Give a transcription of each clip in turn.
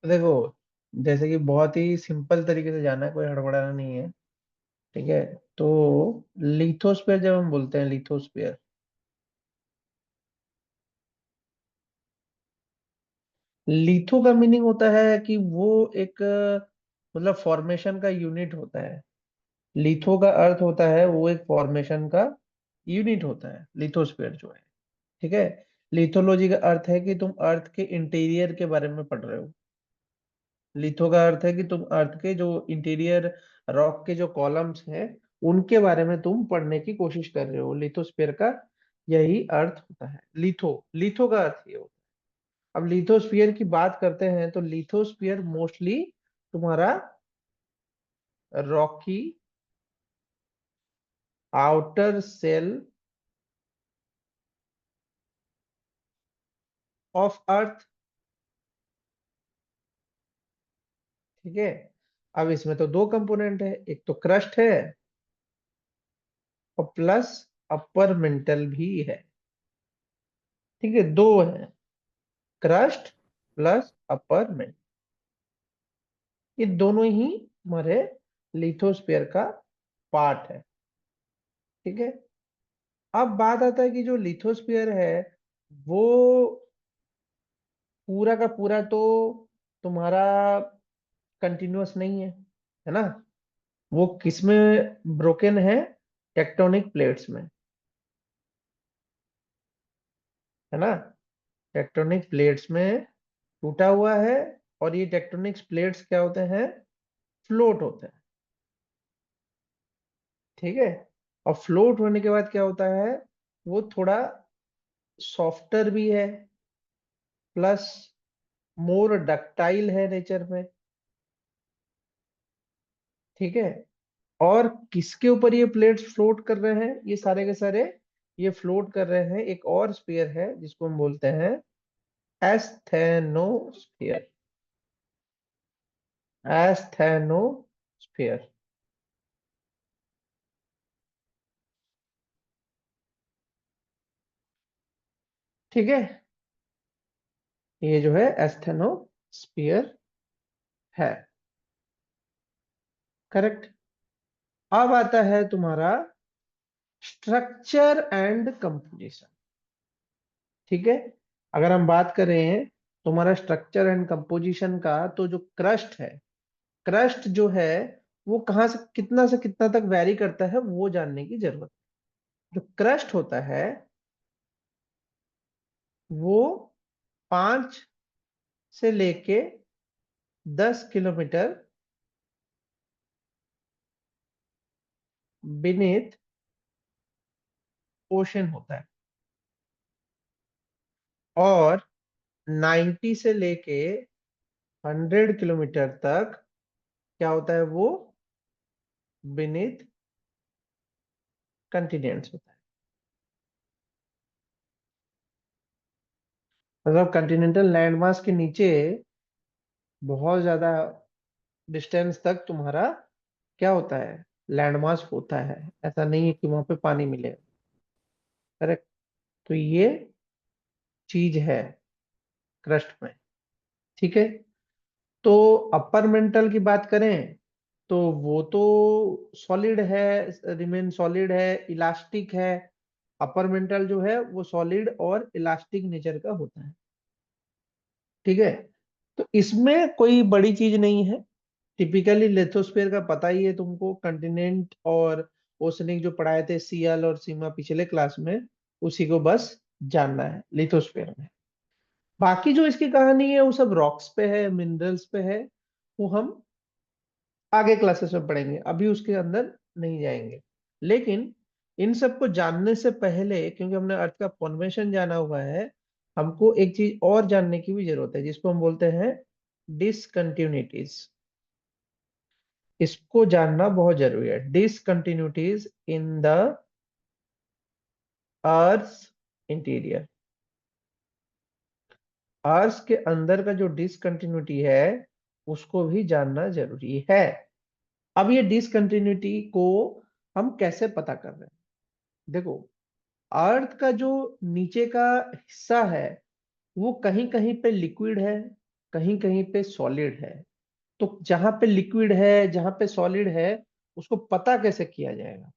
देखो, जैसे कि बहुत ही सिंपल तरीके से जाना है, कोई हड़बड़ाना नहीं है। ठीक है। तो लिथोस्फीयर जब हम बोलते हैं, लिथोस्फीयर, लिथो का मीनिंग होता है कि वो एक मतलब फॉर्मेशन का यूनिट होता है। लिथो का अर्थ होता है वो एक फॉर्मेशन का यूनिट होता है, लिथोस्फीयर जो है। ठीक है। लिथोलॉजी का अर्थ है कि तुम अर्थ के इंटीरियर के बारे में पढ़ रहे हो। लिथो का अर्थ है कि तुम अर्थ के जो इंटीरियर रॉक के जो कॉलम्स हैं उनके बारे में तुम पढ़ने की कोशिश कर रहे हो। लिथोस्फीयर का यही अर्थ होता है। लिथो, लिथो का अर्थ ये होता है। अब लिथोस्फीयर की बात करते हैं तो लिथोस्फीयर मोस्टली तुम्हारा rocky outer shell of earth. ठीक है। अब इसमें तो दो कंपोनेंट है, एक तो क्रस्ट है और प्लस अपर मेंटल भी है। ठीक है, दो है, क्रस्ट प्लस अपर मेंटल। ये दोनों ही हमारे लिथोस्फीयर का पार्ट है। ठीक है। अब बात आता है कि जो लिथोस्फीयर है वो पूरा का पूरा तो तुम्हारा कंटिन्यूअस नहीं है ना। वो किसमें ब्रोकन है? टेक्टोनिक प्लेट्स में, है ना। टेक्टोनिक प्लेट्स में टूटा हुआ है। और ये टेक्टोनिक प्लेट्स क्या होते हैं? फ्लोट होते हैं। ठीक है। और फ्लोट होने के बाद क्या होता है? वो थोड़ा सॉफ्टर भी है, प्लस मोर डक्टाइल है नेचर में। ठीक है। और किसके ऊपर ये प्लेट्स फ्लोट कर रहे हैं? ये सारे के सारे ये फ्लोट कर रहे हैं एक और स्फीयर है जिसको हम बोलते हैं एस्थेनोस्फीयर। एस्थेनोस्फीयर। ठीक है। ये जो है एस्थेनोस्फीयर है। करेक्ट। अब आता है तुम्हारा स्ट्रक्चर एंड कंपोजिशन। ठीक है। अगर हम बात करें तुम्हारा स्ट्रक्चर एंड कंपोजिशन का, तो जो क्रस्ट है, क्रस्ट जो है वो कहाँ से कितना तक वैरी करता है वो जानने की जरूरत है। जो क्रस्ट होता है वो 5 से लेके 10 किलोमीटर बीनीथ ओशन होता है। और 90 से लेके 100 किलोमीटर तक क्या होता है? वो बीनीथ कंटिनेंट्स होता है। मतलब कंटिनेंटल लैंडमास के नीचे बहुत ज्यादा डिस्टेंस तक तुम्हारा क्या होता है? लैंडमास होता है। ऐसा नहीं है कि वहां पे पानी मिले। करेक्ट। तो ये चीज है क्रस्ट में। ठीक है। तो अपर मेंटल की बात करें तो वो तो सॉलिड है, रिमेन सॉलिड है, इलास्टिक है। अपर मेंटल जो है वो सॉलिड और इलास्टिक नेचर का होता है। ठीक है। तो इसमें कोई बड़ी चीज नहीं है। टिपिकली लिथोस्फीयर का पता ही है तुमको, कंटिनेंट और ओशनिक जो पढ़ाए थे सीएल और सीमा पिछले क्लास में, उसी को बस जानना है लिथोस्फीयर में। बाकी जो इसकी कहानी है वो सब रॉक्स पे है, मिनरल्स पे है। वो हम आगे क्लासेस में पढ़ेंगे, अभी उसके अंदर नहीं जाएंगे। लेकिन इन सबको जानने से पहले, क्योंकि हमने अर्थ का फॉर्मेशन जाना हुआ है, हमको एक चीज और जानने की भी जरूरत है जिसको हम बोलते हैं डिसकंटिन्यूटीज। इसको जानना बहुत जरूरी है। Discontinuities in the earth interior. अर्थ के अंदर का जो डिसकंटिन्यूटी है उसको भी जानना जरूरी है। अब ये डिसकंटिन्यूटी को हम कैसे पता कर रहे हैं? देखो, अर्थ का जो नीचे का हिस्सा है वो कहीं कहीं पे लिक्विड है, कहीं कहीं पे सॉलिड है। तो जहां पे लिक्विड है, जहां पे सॉलिड है, उसको पता कैसे किया जाएगा?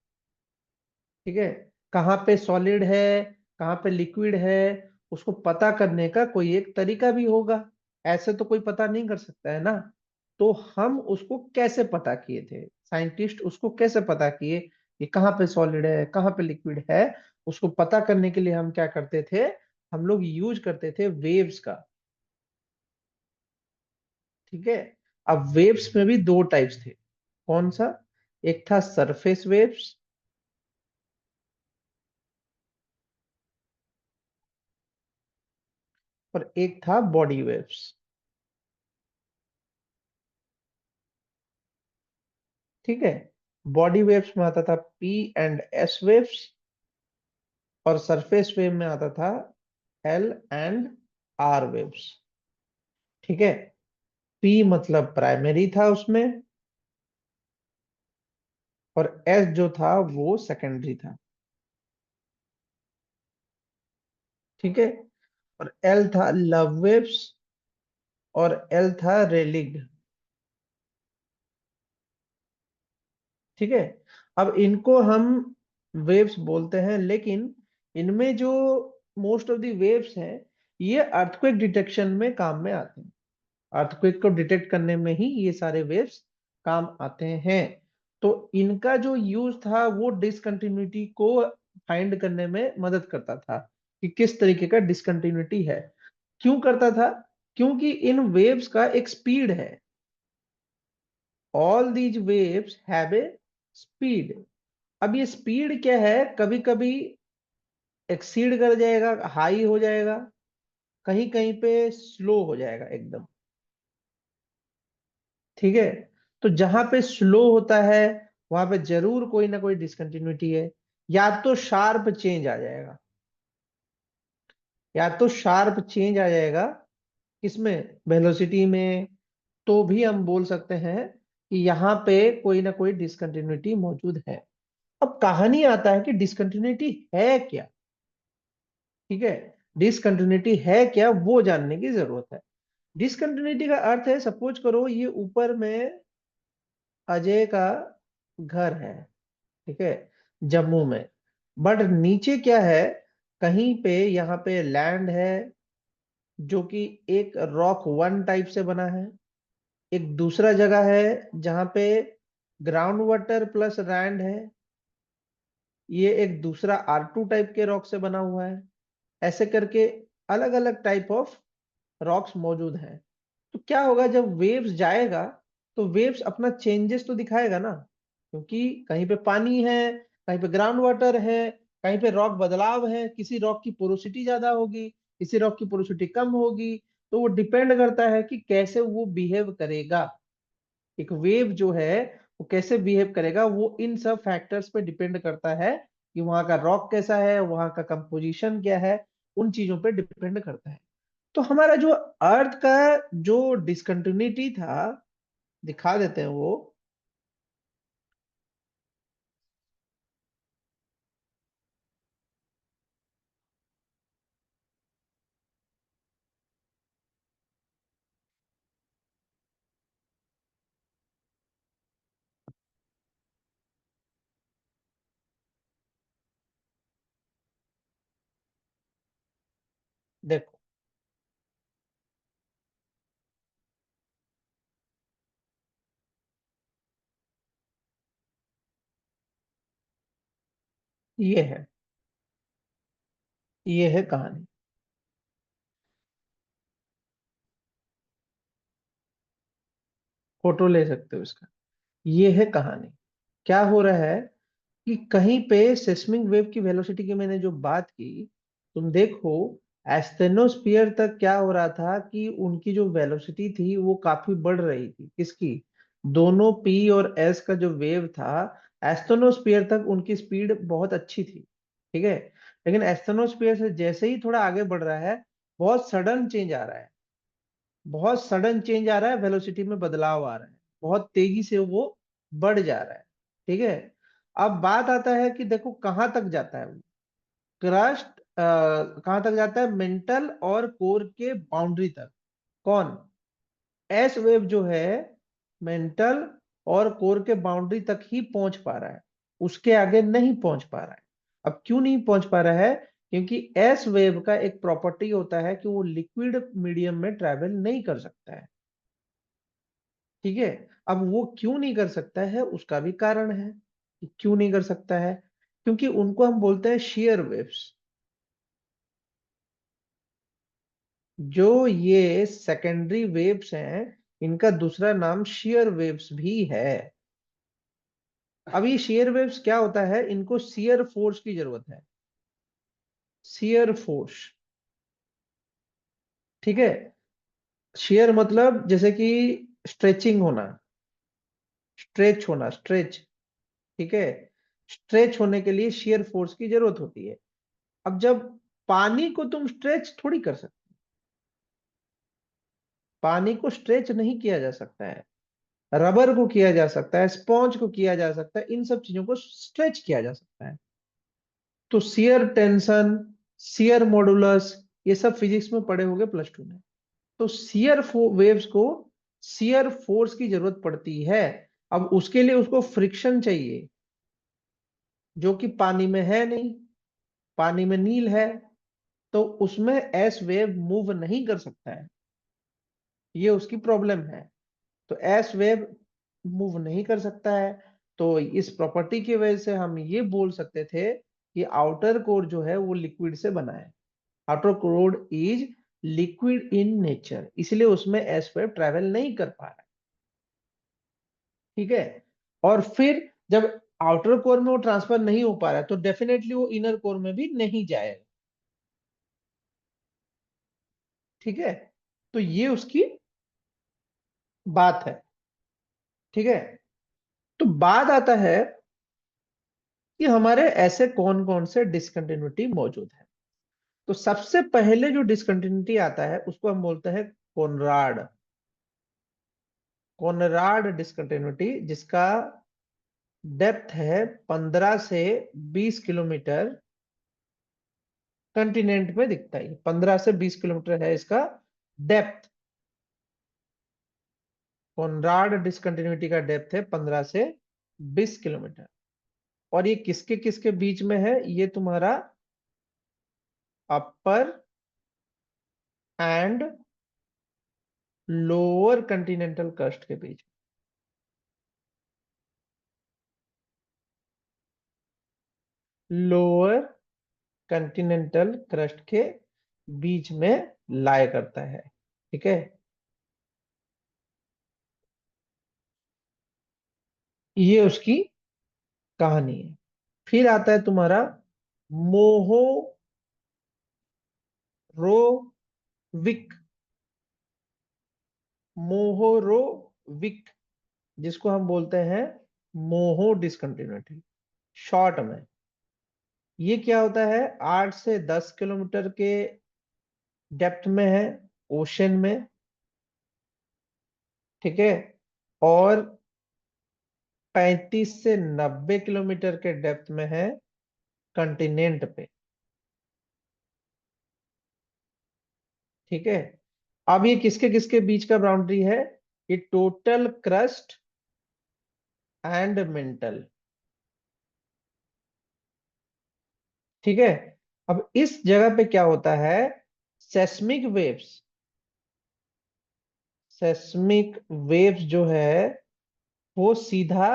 ठीक है, कहाँ पे सॉलिड है, कहाँ पे लिक्विड है, उसको पता करने का कोई एक तरीका भी होगा। ऐसे तो कोई पता नहीं कर सकता है ना। तो हम उसको कैसे पता किए थे, साइंटिस्ट उसको कैसे पता किए कि कहाँ पे सॉलिड है, कहाँ पे लिक्विड है? उसको पता करने के लिए हम क्या करते थे, हम लोग यूज करते थे वेव्स का। ठीक है। अब वेव्स में भी दो टाइप्स थे। कौन सा? एक था सरफेस वेव्स, और एक था बॉडी वेव्स। ठीक है। बॉडी वेव्स में आता था पी एंड एस वेव्स, और सरफेस वेव में आता था एल एंड आर वेव्स। ठीक है। पी मतलब प्राइमरी था उसमें, और एस जो था वो सेकेंडरी था। ठीक है। और एल था लव वेव्स, और एल था रेलिग। ठीक है। अब इनको हम वेव्स बोलते हैं, लेकिन इनमें जो मोस्ट ऑफ द वेव्स हैं, ये अर्थक्वेक डिटेक्शन में काम में आते हैं। अर्थक्वेक को डिटेक्ट करने में ही ये सारे वेव्स काम आते हैं। तो इनका जो यूज था वो डिसकंटिन्यूटी को फाइंड करने में मदद करता था, कि किस तरीके का डिसकंटिन्यूटी है। क्यों करता था? क्योंकि इन वेव्स का एक स्पीड है। All these waves have a speed. अब ये स्पीड क्या है, कभी कभी एक्सीड कर जाएगा, हाई हो जाएगा, कहीं कहीं पे स्लो हो जाएगा एकदम। ठीक है। तो जहां पे स्लो होता है, वहां पे जरूर कोई ना कोई डिसकंटिन्यूटी है। या तो शार्प चेंज आ जाएगा, या तो शार्प चेंज आ जाएगा, किसमें? वेलोसिटी में। तो भी हम बोल सकते हैं कि यहाँ पे कोई ना कोई डिसकंटिन्यूटी मौजूद है। अब कहानी आता है कि डिसकंटिन्यूटी है क्या। ठीक है। डिसकंटिन्यूटी है क्या, वो जानने की जरूरत है। डिसकंटिन्यूटी का अर्थ है, सपोज करो ये ऊपर में अजय का घर है। ठीक है, जम्मू में। बट नीचे क्या है, कहीं पे यहाँ पे लैंड है, जो कि एक रॉक वन टाइप से बना है। एक दूसरा जगह है जहाँ पे ग्राउंड वाटर प्लस लैंड है। ये एक दूसरा R2 टाइप के रॉक से बना हुआ है। ऐसे करके अलग अलग टाइप ऑफ रॉक्स मौजूद हैं। तो क्या होगा, जब वेव्स जाएगा तो वेव्स अपना चेंजेस तो दिखाएगा ना, क्योंकि कहीं पे पानी है, कहीं पे ग्राउंड वाटर है, कहीं पे रॉक बदलाव है, किसी रॉक की पोरोसिटी ज्यादा होगी, किसी रॉक की पोरोसिटी कम होगी। तो वो डिपेंड करता है कि कैसे वो बिहेव करेगा। एक वेव जो है वो कैसे बिहेव करेगा, वो इन सब फैक्टर्स पे डिपेंड करता है, कि वहां का रॉक कैसा है, वहां का कंपोजिशन क्या है, उन चीजों पे डिपेंड करता है। तो हमारा जो अर्थ का जो डिसकंटिन्यूटी था, दिखा देते हैं वो। देखो, ये है, ये है कहानी। फोटो ले सकते हो इसका। ये है कहानी। क्या हो रहा है कि कहीं पे सेस्मिक वेव की वेलोसिटी की मैंने जो बात की, तुम देखो, एस्थेनोस्फियर तक क्या हो रहा था कि उनकी जो वेलोसिटी थी वो काफी बढ़ रही थी। किसकी? दोनों पी और एस का जो वेव था, एस्थेनोस्फियर तक उनकी स्पीड बहुत अच्छी थी। ठीक है। लेकिन एस्थेनोस्फियर से जैसे ही थोड़ा आगे बढ़ रहा है, बहुत सडन चेंज आ रहा है, बहुत सडन चेंज आ रहा है, वेलोसिटी में बदलाव आ रहा है, बहुत तेजी से वो बढ़ जा रहा है। ठीक है। अब बात आता है कि देखो कहाँ तक जाता है वो क्रस्ट, कहाँ तक जाता है, मेंटल और कोर के बाउंड्री तक। कौन? एस वेव जो है मेंटल और कोर के बाउंड्री तक ही पहुंच पा रहा है, उसके आगे नहीं पहुंच पा रहा है। अब क्यों नहीं पहुंच पा रहा है? क्योंकि एस वेव का एक प्रॉपर्टी होता है कि वो लिक्विड मीडियम में ट्रैवल नहीं कर सकता है। ठीक है। अब वो क्यों नहीं कर सकता है, उसका भी कारण है कि क्यों नहीं कर सकता है। क्योंकि उनको हम बोलते हैं शेयर वेव्स। जो ये सेकेंडरी वेव्स हैं, इनका दूसरा नाम शेयर वेव्स भी है। अब ये शेयर वेव्स क्या होता है, इनको शेयर फोर्स की जरूरत है। Shear force. ठीक है। शेयर मतलब जैसे कि स्ट्रेचिंग होना, स्ट्रेच होना, स्ट्रेच। ठीक है। स्ट्रेच होने के लिए शेयर फोर्स की जरूरत होती है। अब जब पानी को तुम स्ट्रेच थोड़ी कर सकते, पानी को स्ट्रेच नहीं किया जा सकता है। रबर को किया जा सकता है, स्पॉन्ज को किया जा सकता है, इन सब चीजों को स्ट्रेच किया जा सकता है। तो शियर टेंशन, शियर मॉडुलस, ये सब फिजिक्स में पढ़े होंगे प्लस 2 में। तो शियर वेव्स को शियर फोर्स की जरूरत पड़ती है। अब उसके लिए उसको फ्रिक्शन चाहिए, जो कि पानी में है नहीं। पानी में नील है, तो उसमें एस वेव मूव नहीं कर सकता है। ये उसकी प्रॉब्लम है। तो एस वेव मूव नहीं कर सकता है। तो इस प्रॉपर्टी की वजह से हम ये बोल सकते थे कि आउटर कोर जो है वो लिक्विड से बना है। Outer core is liquid in nature, इसलिए उसमें एस वेव ट्रेवल नहीं कर पा रहा है। ठीक है। और फिर जब आउटर कोर में वो ट्रांसफर नहीं हो पा रहा है, तो डेफिनेटली वो इनर कोर में भी नहीं जाएगा। ठीक है। तो ये उसकी बात है। ठीक है। तो बात आता है कि हमारे ऐसे कौन कौन से डिसकंटिन्यूटी मौजूद है। तो सबसे पहले जो डिसकंटिन्यूटी आता है उसको हम बोलते हैं कोनराड। कोनराड डिसकंटिन्यूटी, जिसका डेप्थ है 15 से 20 किलोमीटर। कंटिनेंट में दिखता है, 15 से 20 किलोमीटर है इसका डेप्थ। कोनराड डिसकंटिन्यूटी का डेप्थ है 15 से 20 किलोमीटर। और ये किसके किसके बीच में है? ये तुम्हारा अपर एंड लोअर कंटिनेंटल क्रस्ट के बीच। लोअर कंटिनेंटल क्रस्ट के बीच में लाया करता है। ठीक है। ये उसकी कहानी है। फिर आता है तुम्हारा मोहोरोविक। मोहोरोविक, जिसको हम बोलते हैं मोहो डिसकंटिन्यूटी शॉर्ट में। ये क्या होता है? 8 से 10 किलोमीटर के डेप्थ में है, ओशन में। ठीक है। और 35 से 90 किलोमीटर के डेप्थ में है कंटिनेंट पे। ठीक है। अब ये किसके किसके बीच का बाउंड्री है? ये टोटल क्रस्ट एंड मेंटल। ठीक है। अब इस जगह पे क्या होता है? सेस्मिक वेव्स, सेस्मिक वेव्स जो है वो सीधा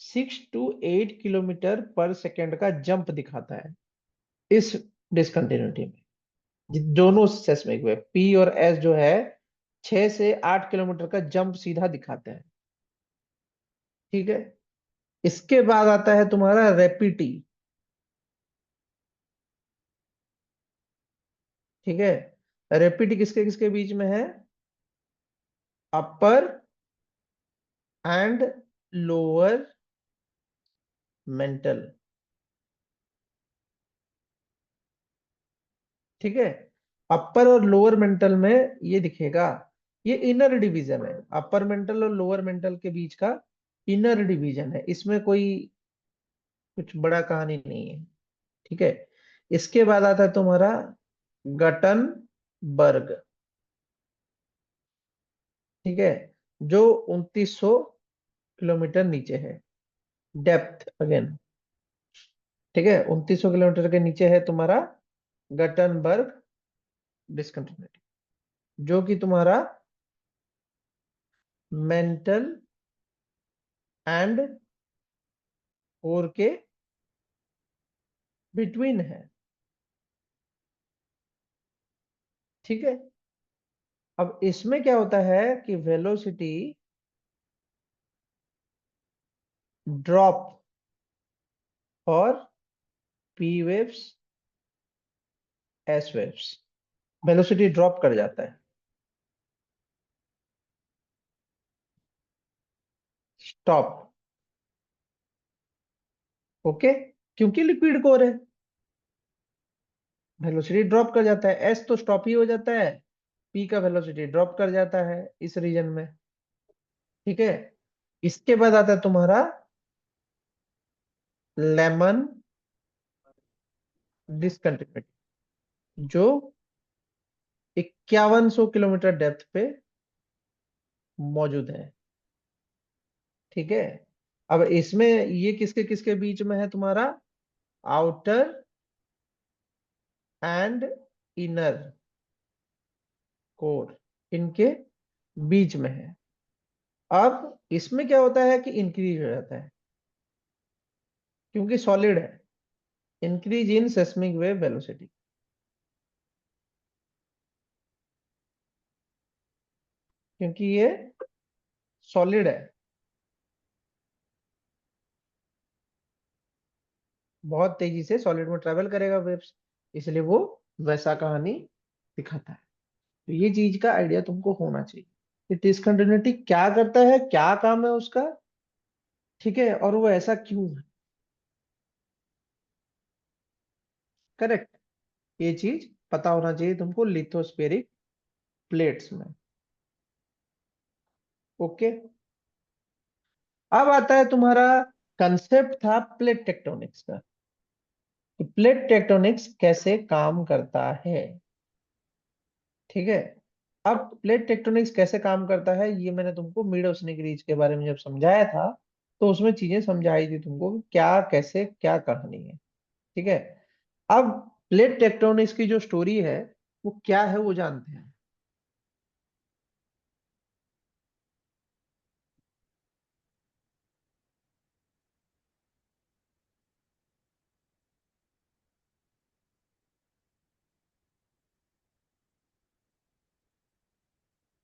6 to 8 किलोमीटर पर सेकेंड का जंप दिखाता है इस डिसकंटिन्यूटी में। दोनों सेस्मिक वेव पी और एस जो है 6 से 8 किलोमीटर का जंप सीधा दिखाते हैं। ठीक है। इसके बाद आता है तुम्हारा रेपिटी। ठीक है। रेपिटी किसके किसके बीच में है? अपर एंड लोअर मेंटल। ठीक है। अपर और लोअर मेंटल में ये दिखेगा, ये इनर डिवीजन है। अपर मेंटल और लोअर मेंटल के बीच का इनर डिवीजन है, इसमें कोई कुछ बड़ा कहानी नहीं है। ठीक है। इसके बाद आता है तुम्हारा गटनबर्ग। ठीक है, जो 2900 किलोमीटर नीचे है, डेप्थ अगेन। ठीक है, 2900 किलोमीटर के नीचे है तुम्हारा गटनबर्ग डिस्कंटिन्यूटी, जो कि तुम्हारा मेंटल एंड कोर के बिटवीन है। ठीक है, अब इसमें क्या होता है कि वेलोसिटी ड्रॉप और P waves S waves, velocity drop कर जाता है, स्टॉप। ओके, क्योंकि लिक्विड कोर है, वेलोसिटी ड्रॉप कर जाता है, एस तो स्टॉप ही हो जाता है, पी का वेलोसिटी ड्रॉप कर जाता है इस रीजन में। ठीक है, इसके बाद आता है तुम्हारा लेमन डिस्कंटिन्यूटी, जो 5100 किलोमीटर डेप्थ पे मौजूद है। ठीक है, अब इसमें ये किसके किसके बीच में है तुम्हारा, आउटर एंड इनर कोर, इनके बीच में है। अब इसमें क्या होता है कि इंक्रीज हो जाता है, क्योंकि सॉलिड है, increase in seismic wave velocity, क्योंकि ये सॉलिड है, बहुत तेजी से सॉलिड में ट्रेवल करेगा वेव्स, इसलिए वो वैसा कहानी दिखाता है। तो ये चीज का आइडिया तुमको होना चाहिए कि डिस्कंटिन्यूटी क्या करता है, क्या काम है उसका। ठीक है, और वो ऐसा क्यों है। करेक्ट, ये चीज पता होना चाहिए तुमको लिथोस्फेरिक प्लेट्स में। ओके, अब आता है तुम्हारा कंसेप्ट था प्लेट टेक्टोनिक्स का, कि प्लेट टेक्टोनिक्स कैसे काम करता है। ठीक है, अब प्लेट टेक्टोनिक्स कैसे काम करता है ये मैंने तुमको मिड ओशनिक रीज के बारे में जब समझाया था, तो उसमें चीजें समझाई थी तुमको कि क्या कैसे क्या कहानी है। ठीक है, अब प्लेट टेक्टोनिक्स की जो स्टोरी है वो क्या है वो जानते हैं।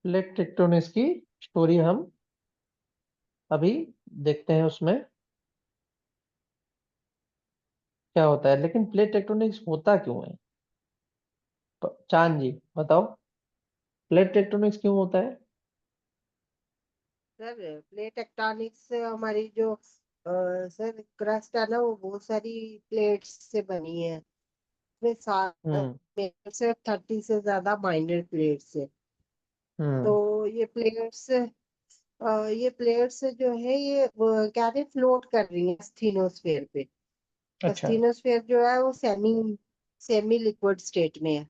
प्लेट टेक्टोनिक्स की स्टोरी हम अभी देखते हैं, उसमें क्या होता है। लेकिन प्लेट टेक्टोनिक्स होता क्यों है, चांद जी बताओ, प्लेट टेक्टोनिक्स क्यों होता है। सर प्लेट टेक्टोनिक्स से हमारी जो सर क्रस्ट है ना वो बहुत सारी प्लेट्स से बनी है। इसमें हम्म। सिर्फ 30 से ज्यादा माइनर प्लेट्स है। हम्म। तो ये प्लेट्स जो है ये क्या है फ्लोट कर रही है स्थिनोस्फेयर पे। अच्छा। स्थिनोस्फेयर जो है वो सेमी सेमी लिक्विड स्टेट में है।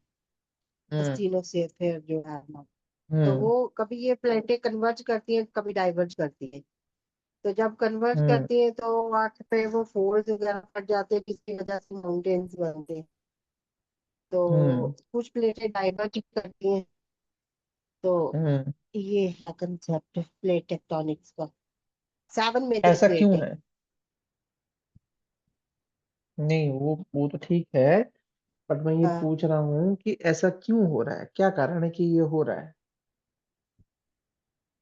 हम्म। स्थिनोस्फेयर जो है ना, तो हम्म। वो कभी ये प्लेटें कन्वर्ज करती हैं कभी डाइवर्ज करती हैं। तो जब कन्वर्ट हम्म। करती है तो वहां पे वो फोल्ड वगैरह पड़ जाते हैं जिसकी वजह से माउंटेन्स बनते हैं। तो हम्म। कुछ प्लेटें डाइवर्ट करती हैं। तो हम्म। ये है कंसेप्ट प्लेट टेक्टोनिक्स का। 7 मेजर ऐसा प्लेट क्यों है। है। नहीं, वो तो ठीक है, बट मैं ये हाँ, पूछ रहा हूँ कि ऐसा क्यों हो रहा है, क्या कारण है कि ये हो रहा है,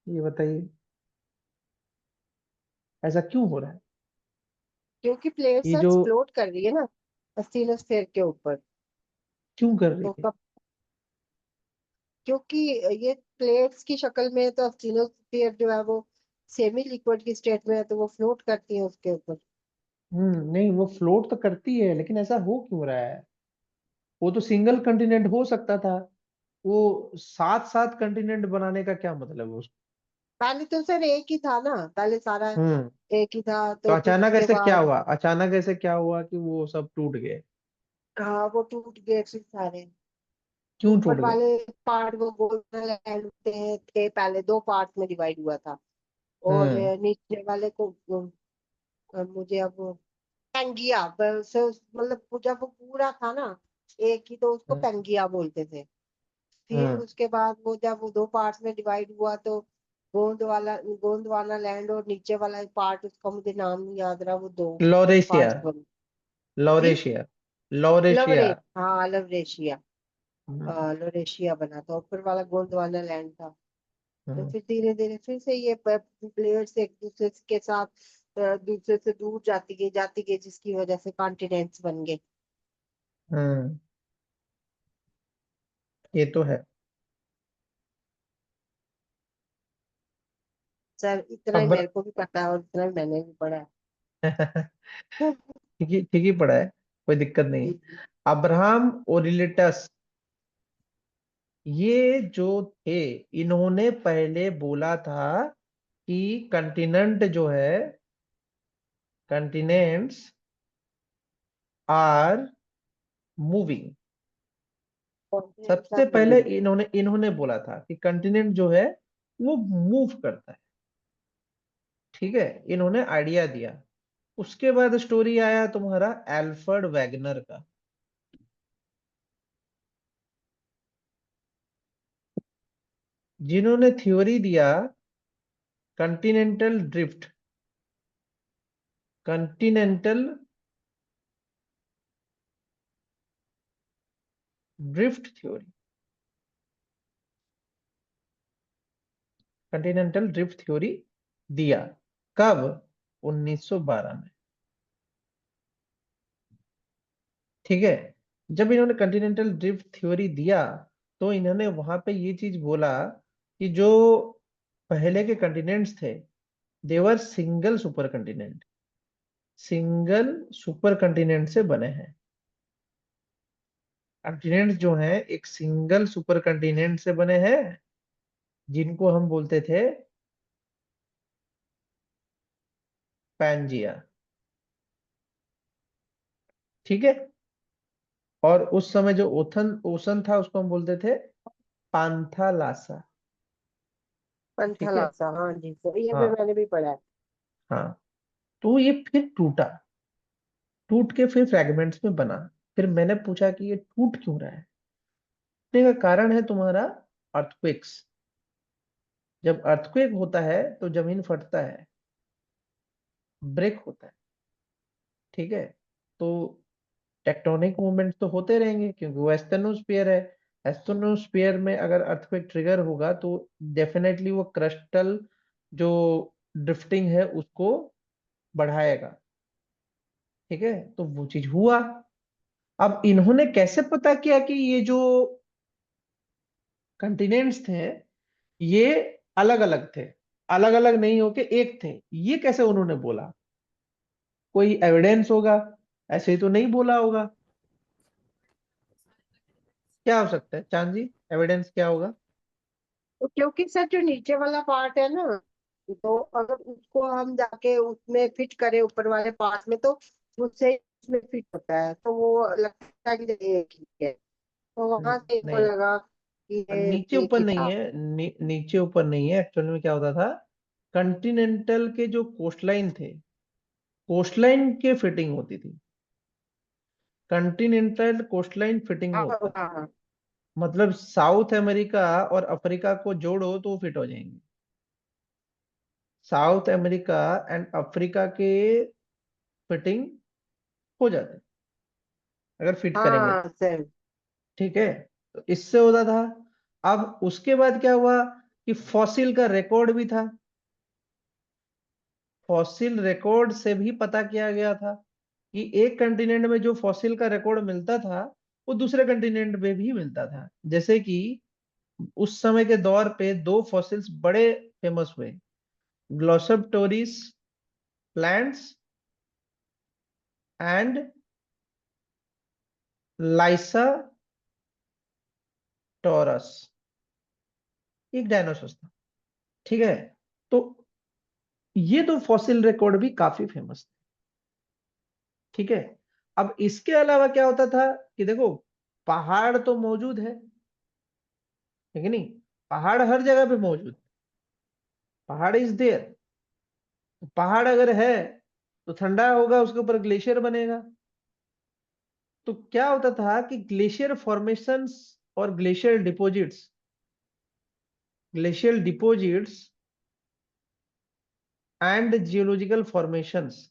ये बताइए, ऐसा क्यों हो रहा है। क्योंकि प्लेट ये जो सच फ्लोट कर रही है ना स्टीनोस्फेयर के ऊपर। क्यों कर रही तो है। कब क्योंकि ये प्लेट्स की शक्ल में है तो स्टीनोस्फेयर जो है वो सेमी लिक्विड की स्टेट में है तो वो फ्लोट करती है उसके ऊपर। नहीं, वो फ्लोट तो करती है, लेकिन ऐसा हो क्यों रहा है। वो तो सिंगल कंटिनेंट हो सकता था, वो सात सात कंटिनेंट बनाने का क्या मतलब है उसको। पहले तो सर एक ही था ना, पहले सारा हम्म। एक ही था तो तो फिर अचानक उसके ऐसे क्या बाद हुआ, अचानक ऐसे क्या हुआ कि वो सब टूट गए। हाँ वो टूट गए फिर सारे। क्यों ऊपर टूट गए? वाले पार्ट वो गोल्डन लैंड होते हैं थे पहले, दो पार्ट में डिवाइड हुआ था। और हम्म। नीचे वाले को मुझे अब पेंगिया मतलब जब वो पूरा था ना एक ही, तो उसको हम्म। पेंगिया बोलते थे। फिर हम्म। उसके बाद वो जब वो दो पार्ट्स में डिवाइड हुआ तो गोंदवाना लैंड और नीचे वाला पार्ट, उसका मुझे नाम नहीं याद रहा, वो दो लॉरेशिया। पार्ट्स बने। जी, लॉरेशिया। लॉरेशिया। लवरेशिया। हम्म। लोरेशिया बना था, ऊपर वाला गोंदवाना लैंड था। तो हम्म। फिर धीरे धीरे फिर से ये प्लेयर्स एक दूसरे के साथ दूसरे से दूर जाती गई, जिसकी वजह से कॉन्टिनेंट्स बन गए। हम्म, ये तो है। सर इतना ही अब मेरे को भी पता है और इतना ही मैंने भी पढ़ा है। ठीक ही पड़ा है, कोई दिक्कत नहीं है। जी। अब्राहम ओरिलेटस, ये जो थे, इन्होंने पहले बोला था कि कंटिनेंट जो है, कंटिनेंट्स आर मूविंग। कॉन्टिनेंट्स सबसे आर पहले मूविंग। इन्होंने इन्होंने बोला था कि कंटिनेंट जो है वो मूव करता है। ठीक है, इन्होंने आइडिया दिया। उसके बाद स्टोरी आया तुम्हारा एल्फ्रेड वैगनर का, जिन्होंने थ्योरी दिया Continental drift, Continental drift theory, Continental drift theory दिया। कब? 1912 में। ठीक है, जब इन्होंने कंटिनेंटल ड्रिफ्ट थ्योरी दिया, तो इन्होंने वहां पे ये चीज बोला कि जो पहले के कंटिनेंट्स थे, they were single supercontinent, single supercontinent से बने हैं। कंटिनेंट जो हैं एक सिंगल सुपर कंटिनेंट से बने हैं, जिनको हम बोलते थे पैंजिया। ठीक है, और उस समय जो ओथन ओशन था उसको हम बोलते थे पांथालासा। ठीक है। पंथालासा, हाँ जी सर, ये भी हाँ। मैंने भी पढ़ा है। हाँ, तो ये फिर टूटा, टूट के फिर फ्रैगमेंट्स में बना। फिर मैंने पूछा कि ये टूट क्यों रहा है? टूटने का कारण है तुम्हारा अर्थक्वेक्स। जब अर्थक्वेक होता है तो जमीन फटता है, ब्रेक होता है। ठीक है, तो टेक्टोनिक मूवमेंट तो होते रहेंगे क्योंकि वो एस्थेनोस्फीयर है। एस्थेनोस्फीयर में अगर अर्थक्वेक ट्रिगर होगा तो डेफिनेटली वो क्रस्टल जो ड्रिफ्टिंग है उसको बढ़ाएगा। ठीक है, तो वो चीज हुआ। अब इन्होंने कैसे पता किया कि ये जो कंटिनेंट्स थे ये अलग अलग थे, अलग अलग नहीं होके एक थे? ये कैसे उन्होंने बोला? कोई एविडेंस होगा, ऐसे ही तो नहीं बोला होगा। क्या हो सकता है चांद जी, एविडेंस क्या होगा? तो क्योंकि सर जो नीचे वाला पार्ट है ना, तो अगर उसको हम जाके उसमें फिट करें ऊपर वाले पार्ट में, तो उससे उसमें फिट होता है, तो वो लगता है कि ये एक ही है। तो वहां से को नहीं, लगा कि ये नीचे एक ऊपर ही नहीं था। है, नीचे ऊपर नहीं है। एक्चुअल में क्या होता था, कंटिनेंटल के जो कोस्टलाइन थे, कोस्टलाइन के फिटिंग होती थी। कंटिनेंटल कोस्टलाइन फिटिंग में हाँ होता था। हाँ हाँ। मतलब साउथ अमेरिका और अफ्रीका को जोड़ो तो वो फिट हो जाएंगे। साउथ अमेरिका एंड अफ्रीका के फिटिंग हो जाते हैं अगर फिट करेंगे तो। हाँ सर। ठीक है, तो इससे होता था। अब उसके बाद क्या हुआ कि फॉसिल का रिकॉर्ड भी था। फॉसिल रिकॉर्ड से भी पता किया गया था कि एक कंटिनेंट में जो फॉसिल का रिकॉर्ड मिलता था वो दूसरे कंटिनेंट में भी मिलता था। जैसे कि उस समय के दौर पे दो फॉसिल्स बड़े फेमस हुए, ग्लोसोप्टोरिस प्लांट्स एंड लाइसा टोरस, एक डायनासोर था। ठीक है, तो ये दो फॉसिल रिकॉर्ड भी काफी फेमस थे। ठीक है, अब इसके अलावा क्या होता था कि देखो, पहाड़ तो मौजूद है, है कि नहीं? पहाड़ हर जगह पे मौजूद, पहाड़ इज देयर। पहाड़ अगर है तो ठंडा होगा, उसके ऊपर ग्लेशियर बनेगा। तो क्या होता था कि ग्लेशियर फॉर्मेशंस और glacial deposits and geological formations,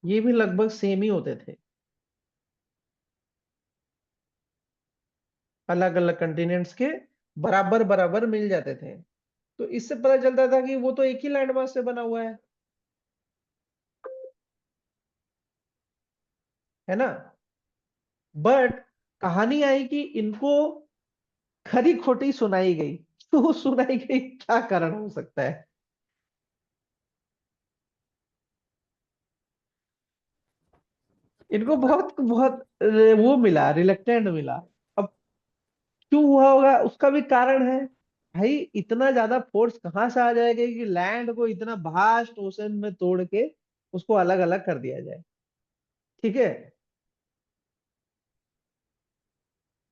ये भी लगभग सेम ही होते थे, अलग अलग कंटिनेंट्स के बराबर बराबर मिल जाते थे। तो इससे पता चलता था कि वो तो एक ही लैंड मास से बना हुआ है ना। बट कहानी आई कि इनको खरी खोटी सुनाई गई। तो सुनाई गई क्या कारण हो सकता है? इनको बहुत बहुत वो मिला, रिलेक्टेंट मिला। अब क्यों हुआ होगा उसका भी कारण है। भाई इतना ज्यादा फोर्स कहाँ से आ जाएगा कि लैंड को इतना भास्ट ओशन में तोड़ के उसको अलग अलग कर दिया जाए। ठीक है।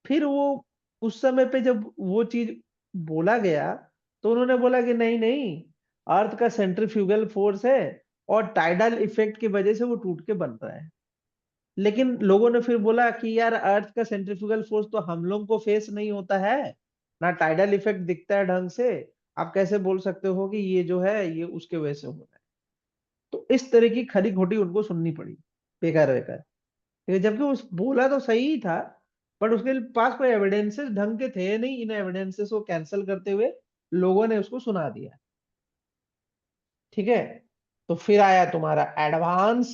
फिर वो उस समय पे जब वो चीज बोला गया, तो उन्होंने बोला कि नहीं नहीं, अर्थ का सेंट्रीफ्यूगल फोर्स है और टाइडल इफेक्ट की वजह से वो टूट के बन रहा है। लेकिन लोगों ने फिर बोला कि यार अर्थ का सेंट्रीफ्यूगल फोर्स तो हम लोग को फेस नहीं होता है, ना टाइडल इफेक्ट दिखता है ढंग से, आप कैसे बोल सकते हो कि ये जो है ये उसके वजह से हो रहा है? तो इस तरह की खरी खोटी उनको सुननी पड़ी, बेकार बेकार। ठीक है, जबकि उस बोला तो सही ही था, बट उसके पास कोई एविडेंसेस ढंग के थे नहीं। इन एविडेंसेस को कैंसिल करते हुए लोगों ने उसको सुना दिया। ठीक है। तो फिर आया तुम्हारा एडवांस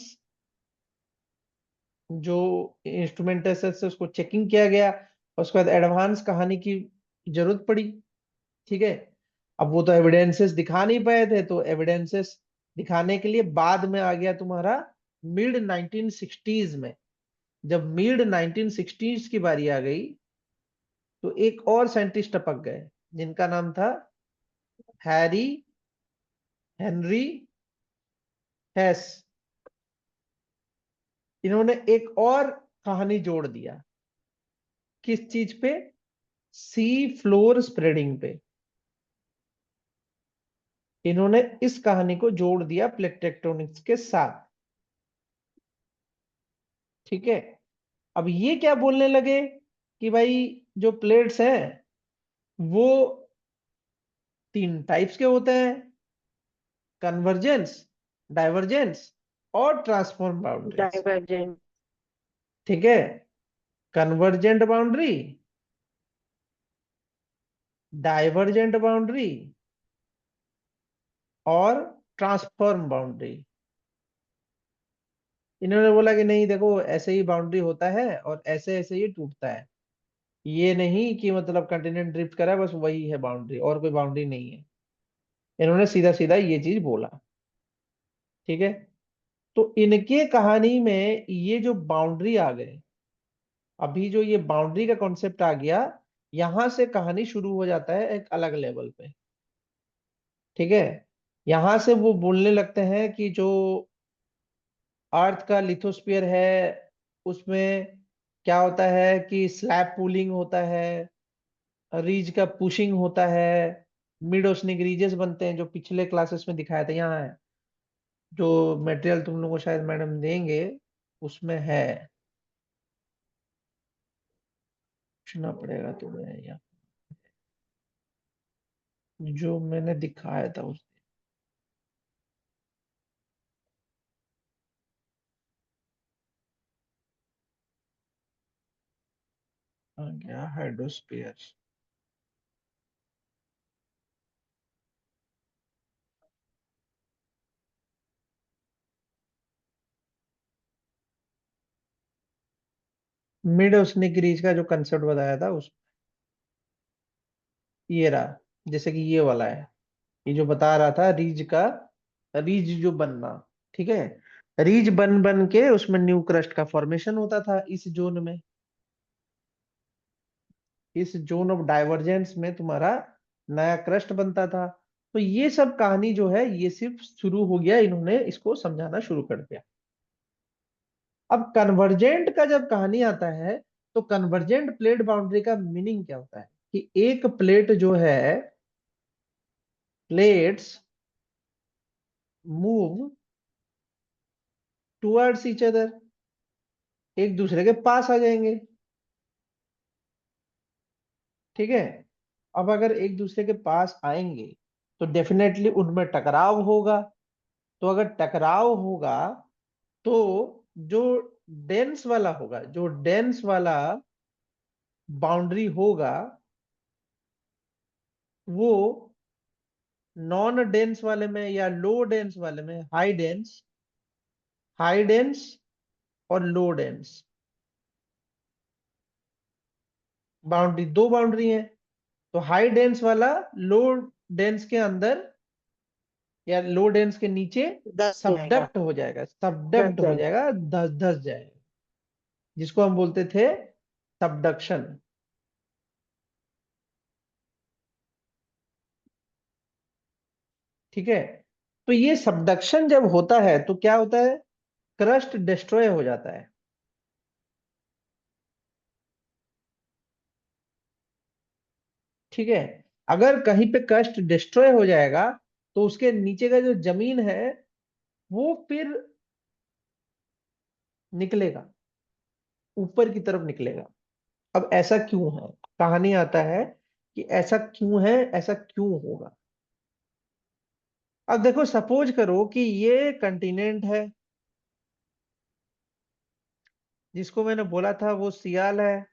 जो इंस्ट्रूमेंट है से उसको चेकिंग किया गया, और उसके बाद एडवांस कहानी की जरूरत पड़ी। ठीक है। अब वो तो एविडेंसेस दिखा नहीं पाए थे, तो एविडेंसेस दिखाने के लिए बाद में आ गया तुम्हारा मिड 1960s में। जब मिड 1960s की बारी आ गई, तो एक और साइंटिस्ट टपक गए, जिनका नाम था हैरी हेनरी हेस। इन्होंने एक और कहानी जोड़ दिया। किस चीज पे? सी फ्लोर स्प्रेडिंग पे। इन्होंने इस कहानी को जोड़ दिया प्लेट टेक्टोनिक्स के साथ। ठीक है। अब ये क्या बोलने लगे कि भाई जो प्लेट्स हैं वो तीन टाइप्स के होते हैं: कन्वर्जेंस, डाइवर्जेंस और ट्रांसफॉर्म बाउंड्रीज। डाइवर्जेंट। ठीक है। कन्वर्जेंट बाउंड्री, डाइवर्जेंट बाउंड्री और ट्रांसफॉर्म बाउंड्री। इन्होंने बोला कि नहीं देखो, ऐसे ही बाउंड्री होता है और ऐसे ऐसे ये टूटता है। ये नहीं कि मतलब कंटिनेंट ड्रिफ्ट करा बस वही है बाउंड्री, और कोई बाउंड्री नहीं है। इन्होंने सीधा सीधा ये चीज बोला। ठीक है। तो इनके कहानी में ये जो बाउंड्री आ गए, अभी जो ये बाउंड्री का कॉन्सेप्ट आ गया, यहां से कहानी शुरू हो जाता है एक अलग लेवल पे। ठीक है। यहां से वो बोलने लगते हैं कि जो अर्थ का लिथोस्फीयर है उसमें क्या होता है कि स्लैब पूलिंग होता है, रीज का पुशिंग होता है, मिड ओशनिक रीजेस बनते हैं, जो पिछले क्लासेस में दिखाया था। यहाँ है जो मटेरियल तुम लोगों को शायद मैडम देंगे, उसमें है, पूछना पड़ेगा तुम्हें या जो मैंने दिखाया था उस आ गया हाइड्रोस्फीयर। मिड ओशनिक रीज का जो कंसेप्ट बताया था उस, ये रहा, जैसे कि ये वाला है, ये जो बता रहा था रीज का, रीज जो बनना। ठीक है। रीज बन बन के उसमें न्यू क्रस्ट का फॉर्मेशन होता था इस जोन में। इस जोन ऑफ डाइवर्जेंस में तुम्हारा नया क्रस्ट बनता था। तो ये सब कहानी जो है ये सिर्फ शुरू हो गया, इन्होंने इसको समझाना शुरू कर दिया। अब कन्वर्जेंट का जब कहानी आता है, तो कन्वर्जेंट प्लेट बाउंड्री का मीनिंग क्या होता है? कि एक प्लेट जो है, plates move towards each other, एक दूसरे के पास आ जाएंगे। ठीक है। अब अगर एक दूसरे के पास आएंगे तो डेफिनेटली उनमें टकराव होगा। तो अगर टकराव होगा तो जो डेंस वाला होगा, जो डेंस वाला बाउंड्री होगा, वो नॉन डेंस वाले में या लो डेंस वाले में, हाई डेंस और लो डेंस बाउंड्री, दो बाउंड्री है। तो हाई डेंस वाला लो डेंस के अंदर या लो डेंस के नीचे दस जाएगा, सबडक्ट हो जाएगा, दस सबडक्ट हो जाएगा। जाएगा, धस धस जाएगा, जिसको हम बोलते थे सबडक्शन। ठीक है। तो ये सबडक्शन जब होता है तो क्या होता है, क्रस्ट डिस्ट्रॉय हो जाता है। ठीक है। अगर कहीं पे क्रस्ट डिस्ट्रॉय हो जाएगा तो उसके नीचे का जो जमीन है वो फिर निकलेगा, ऊपर की तरफ निकलेगा। अब ऐसा क्यों है, कहानी आता है कि ऐसा क्यों है, ऐसा क्यों होगा। अब देखो, सपोज करो कि ये कंटिनेंट है, जिसको मैंने बोला था वो सियाल है।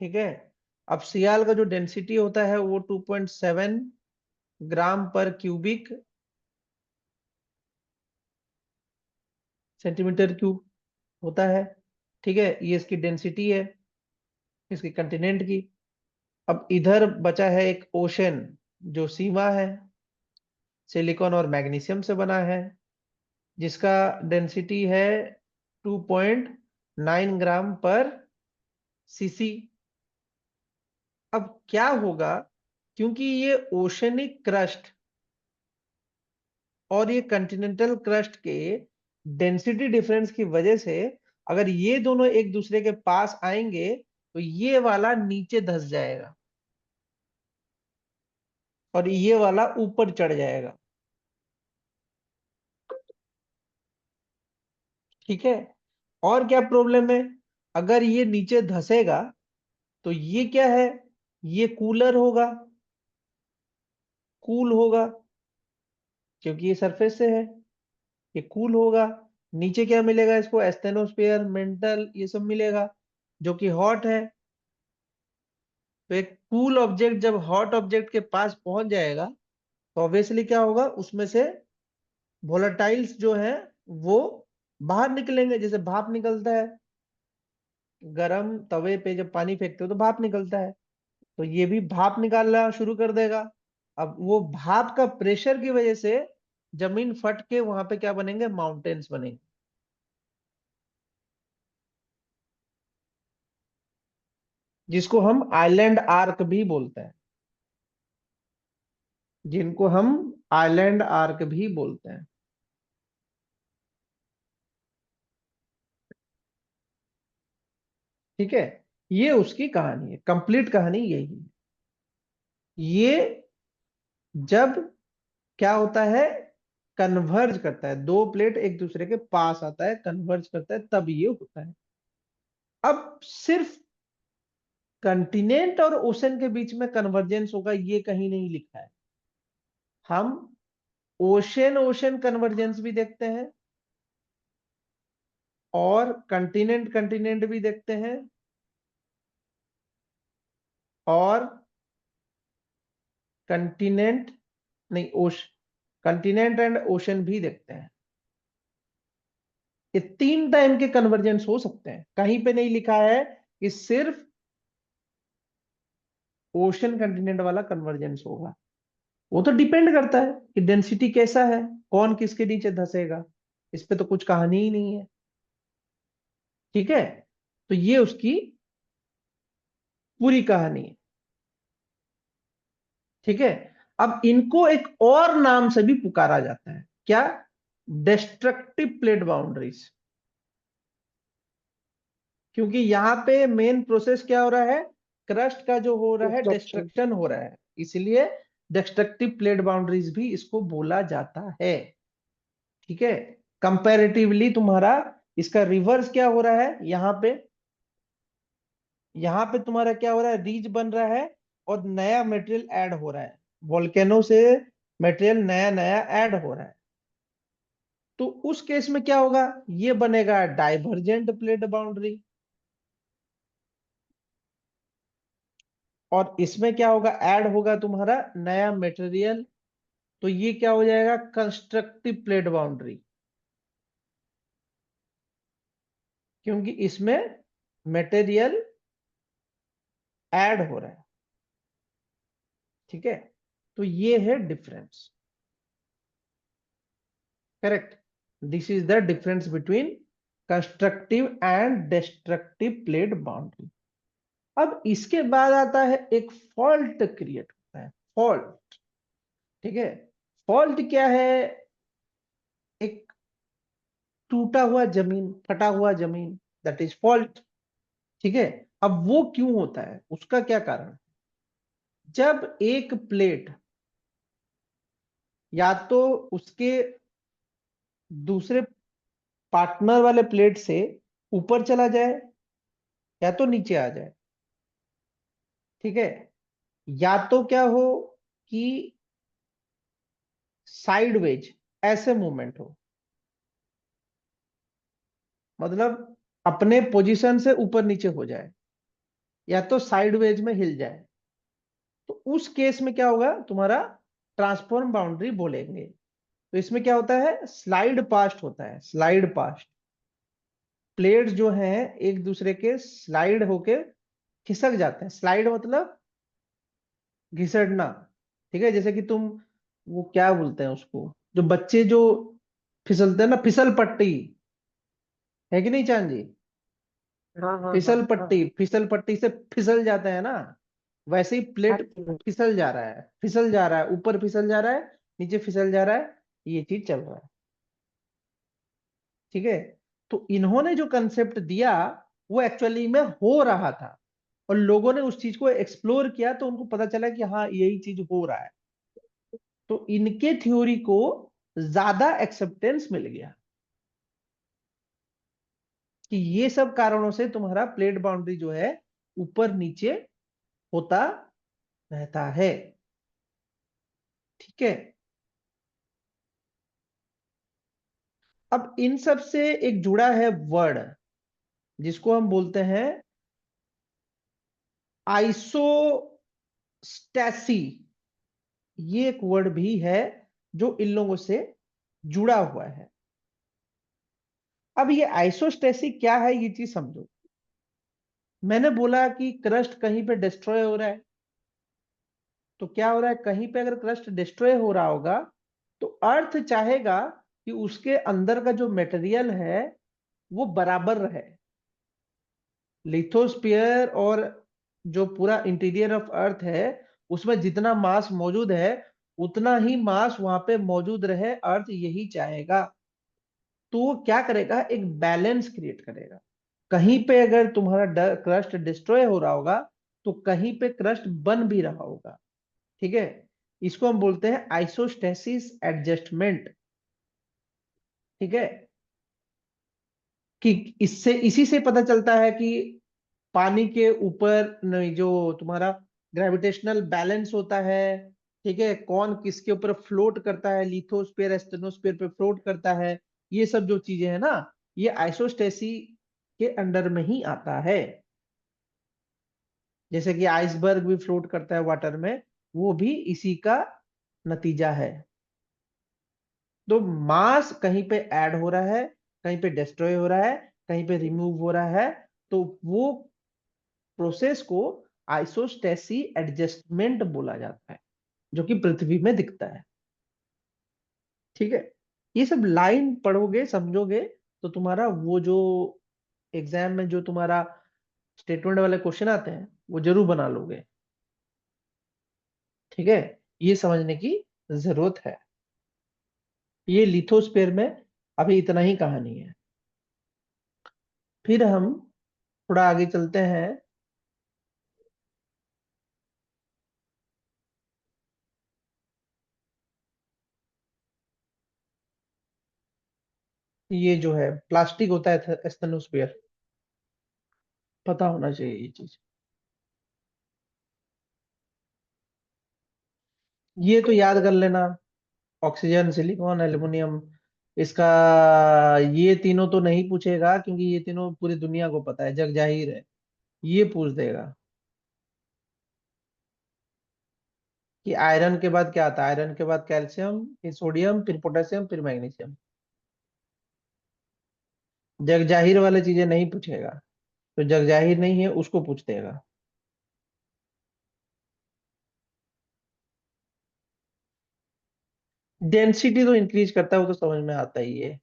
ठीक है। अब सियाल का जो डेंसिटी होता है वो 2.7 ग्राम पर क्यूबिक सेंटीमीटर क्यूब होता है। ठीक है, ये इसकी डेंसिटी है, इसकी कंटिनेंट की। अब इधर बचा है एक ओशन, जो सीमा है, सिलिकॉन और मैग्नीशियम से बना है, जिसका डेंसिटी है 2.9 ग्राम पर सीसी। अब क्या होगा, क्योंकि ये ओशनिक क्रस्ट और ये कंटिनेंटल क्रस्ट के डेंसिटी डिफरेंस की वजह से, अगर ये दोनों एक दूसरे के पास आएंगे तो ये वाला नीचे धंस जाएगा और ये वाला ऊपर चढ़ जाएगा। ठीक है। और क्या प्रॉब्लम है, अगर ये नीचे धंसेगा तो ये क्या है, ये कूलर होगा, कूल होगा, क्योंकि ये सरफेस से है, ये कूल होगा। नीचे क्या मिलेगा इसको, एस्थेनोस्फेयर, मेंटल, ये सब मिलेगा, जो कि हॉट है। तो एक कूल ऑब्जेक्ट जब हॉट ऑब्जेक्ट के पास पहुंच जाएगा तो ऑब्वियसली क्या होगा, उसमें से वोलेटाइल्स जो है वो बाहर निकलेंगे, जैसे भाप निकलता है, गरम तवे पे जब पानी फेंकते हो तो भाप निकलता है। तो ये भी भाप निकालना शुरू कर देगा। अब वो भाप का प्रेशर की वजह से जमीन फट के वहां पे क्या बनेंगे, माउंटेन्स बनेंगे, जिसको हम आइलैंड आर्क भी बोलते हैं, जिनको हम आइलैंड आर्क भी बोलते हैं। ठीक है। ये उसकी कहानी है, कंप्लीट कहानी यही है। ये जब क्या होता है, कन्वर्ज करता है, दो प्लेट एक दूसरे के पास आता है, कन्वर्ज करता है, तब ये होता है। अब सिर्फ कंटिनेंट और ओशन के बीच में कन्वर्जेंस होगा ये कहीं नहीं लिखा है। हम ओशन ओशन कन्वर्जेंस भी देखते हैं और कंटिनेंट कंटिनेंट भी देखते हैं और कंटिनेंट नहीं, ओश कंटिनेंट एंड ओशन भी देखते हैं। ये तीन टाइम के कन्वर्जेंस हो सकते हैं, कहीं पे नहीं लिखा है कि सिर्फ ओशन कंटिनेंट वाला कन्वर्जेंस होगा। वो तो डिपेंड करता है कि डेंसिटी कैसा है, कौन किसके नीचे धंसेगा, इस पे तो कुछ कहानी ही नहीं है। ठीक है। तो ये उसकी पूरी कहानी है। ठीक है। अब इनको एक और नाम से भी पुकारा जाता है, क्या, डिस्ट्रक्टिव प्लेट बाउंड्रीज। क्योंकि यहां पे मेन प्रोसेस क्या हो रहा है, क्रस्ट का जो हो रहा है डिस्ट्रक्शन। डिस्ट्रक्शन हो रहा है, इसलिए डिस्ट्रक्टिव प्लेट बाउंड्रीज भी इसको बोला जाता है। ठीक है, कंपैरेटिवली तुम्हारा इसका रिवर्स क्या हो रहा है, यहाँ पे तुम्हारा क्या हो रहा है, रीच बन रहा है और नया मटेरियल ऐड हो रहा है, वोल्केनो से मटेरियल नया नया ऐड हो रहा है। तो उस केस में क्या होगा, ये बनेगा डाइवर्जेंट प्लेट बाउंड्री, और इसमें क्या होगा, ऐड होगा तुम्हारा नया मटेरियल, तो ये क्या हो जाएगा, कंस्ट्रक्टिव प्लेट बाउंड्री, क्योंकि इसमें मटेरियल ऐड हो रहा है। ठीक है, तो ये है difference. Correct, this is the difference between constructive and destructive plate boundary. अब इसके बाद आता है एक फॉल्ट क्रिएट होता है, फॉल्ट। ठीक है, फॉल्ट क्या है, एक टूटा हुआ जमीन, फटा हुआ जमीन, दैट इज फॉल्ट। ठीक है, अब वो क्यों होता है, उसका क्या कारण है? जब एक प्लेट या तो उसके दूसरे पार्टनर वाले प्लेट से ऊपर चला जाए या तो नीचे आ जाए, ठीक है, या तो क्या हो कि साइडवेज ऐसे मूवमेंट हो, मतलब अपने पोजीशन से ऊपर नीचे हो जाए, या तो साइडवेज में हिल जाए, तो उस केस में क्या होगा, तुम्हारा ट्रांसफॉर्म बाउंड्री बोलेंगे। तो इसमें क्या होता है, स्लाइड पास्ट होता है, स्लाइड पास्ट। प्लेट्स जो हैं एक दूसरे के स्लाइड होके खिसक जाते हैं, स्लाइड मतलब घिसड़ना। ठीक है, जैसे कि तुम, वो क्या बोलते हैं उसको, जो बच्चे जो फिसलते हैं ना, फिसल पट्टी, है कि नहीं चांद जी? हाँ हाँ हाँ हाँ। फिसल पट्टी से फिसल जाते हैं ना, वैसे ही हाँ प्लेट जी। फिसल जा रहा है, फिसल जा रहा है, ऊपर फिसल जा रहा है, नीचे फिसल जा रहा है, ये चीज चल रहा है। ठीक है, तो इन्होंने जो कंसेप्ट दिया वो एक्चुअली में हो रहा था, और लोगों ने उस चीज को एक्सप्लोर किया तो उनको पता चला कि हाँ यही चीज हो रहा है, तो इनके थ्योरी को ज्यादा एक्सेप्टेंस मिल गया कि ये सब कारणों से तुम्हारा प्लेट बाउंड्री जो है ऊपर नीचे होता रहता है। ठीक है, अब इन सब से एक जुड़ा है वर्ड, जिसको हम बोलते हैं आइसोस्टैसी। ये एक वर्ड भी है जो इन लोगों से जुड़ा हुआ है। अब ये आइसोस्टैसी क्या है, ये चीज समझो। मैंने बोला कि क्रस्ट कहीं पे डिस्ट्रॉय हो रहा है, तो क्या हो रहा है, कहीं पे अगर क्रस्ट डिस्ट्रॉय हो रहा होगा तो अर्थ चाहेगा कि उसके अंदर का जो मटेरियल है वो बराबर रहे। लिथोस्फीयर और जो पूरा इंटीरियर ऑफ अर्थ है, उसमें जितना मास मौजूद है उतना ही मास वहां पे मौजूद रहे, अर्थ यही चाहेगा। तो वो क्या करेगा, एक बैलेंस क्रिएट करेगा। कहीं पे अगर तुम्हारा क्रस्ट डिस्ट्रॉय हो रहा होगा तो कहीं पे क्रस्ट बन भी रहा होगा। ठीक है, इसको हम बोलते हैं आइसोस्टेसिस एडजस्टमेंट। ठीक है, कि इससे इसी से पता चलता है कि पानी के ऊपर नहीं, जो तुम्हारा ग्रेविटेशनल बैलेंस होता है, ठीक है, कौन किसके ऊपर फ्लोट करता है, लिथोस्फीयर एस्टेनोस्फीयर पे फ्लोट करता है, ये सब जो चीजें हैं ना, ये आइसोस्टेसी के अंडर में ही आता है। जैसे कि आइसबर्ग भी फ्लोट करता है वाटर में, वो भी इसी का नतीजा है। तो मास कहीं पे ऐड हो रहा है, कहीं पे डिस्ट्रॉय हो रहा है, कहीं पे रिमूव हो रहा है, तो वो प्रोसेस को आइसोस्टेसी एडजस्टमेंट बोला जाता है, जो कि पृथ्वी में दिखता है। ठीक है, ये सब लाइन पढ़ोगे समझोगे तो तुम्हारा वो जो एग्जाम में जो तुम्हारा स्टेटमेंट वाले क्वेश्चन आते हैं वो जरूर बना लोगे। ठीक है, ये समझने की जरूरत है। ये लिथोस्फीयर में अभी इतना ही कहानी है। फिर हम थोड़ा आगे चलते हैं। ये जो है प्लास्टिक होता है एस्थेनोस्फीयर, पता होना चाहिए ये चीज। ये तो याद कर लेना, ऑक्सीजन, सिलिकॉन, एल्युमिनियम, इसका ये तीनों तो नहीं पूछेगा क्योंकि ये तीनों पूरी दुनिया को पता है, जग जाहिर है। ये पूछ देगा कि आयरन के बाद क्या आता है, आयरन के बाद कैल्शियम, फिर सोडियम, फिर पोटेशियम, फिर मैग्नीशियम। जग जाहिर वाली चीजें नहीं पूछेगा, तो जग जाहिर नहीं है उसको पूछ देगा। डेंसिटी तो इंक्रीज करता है, वो तो समझ में आता ही है,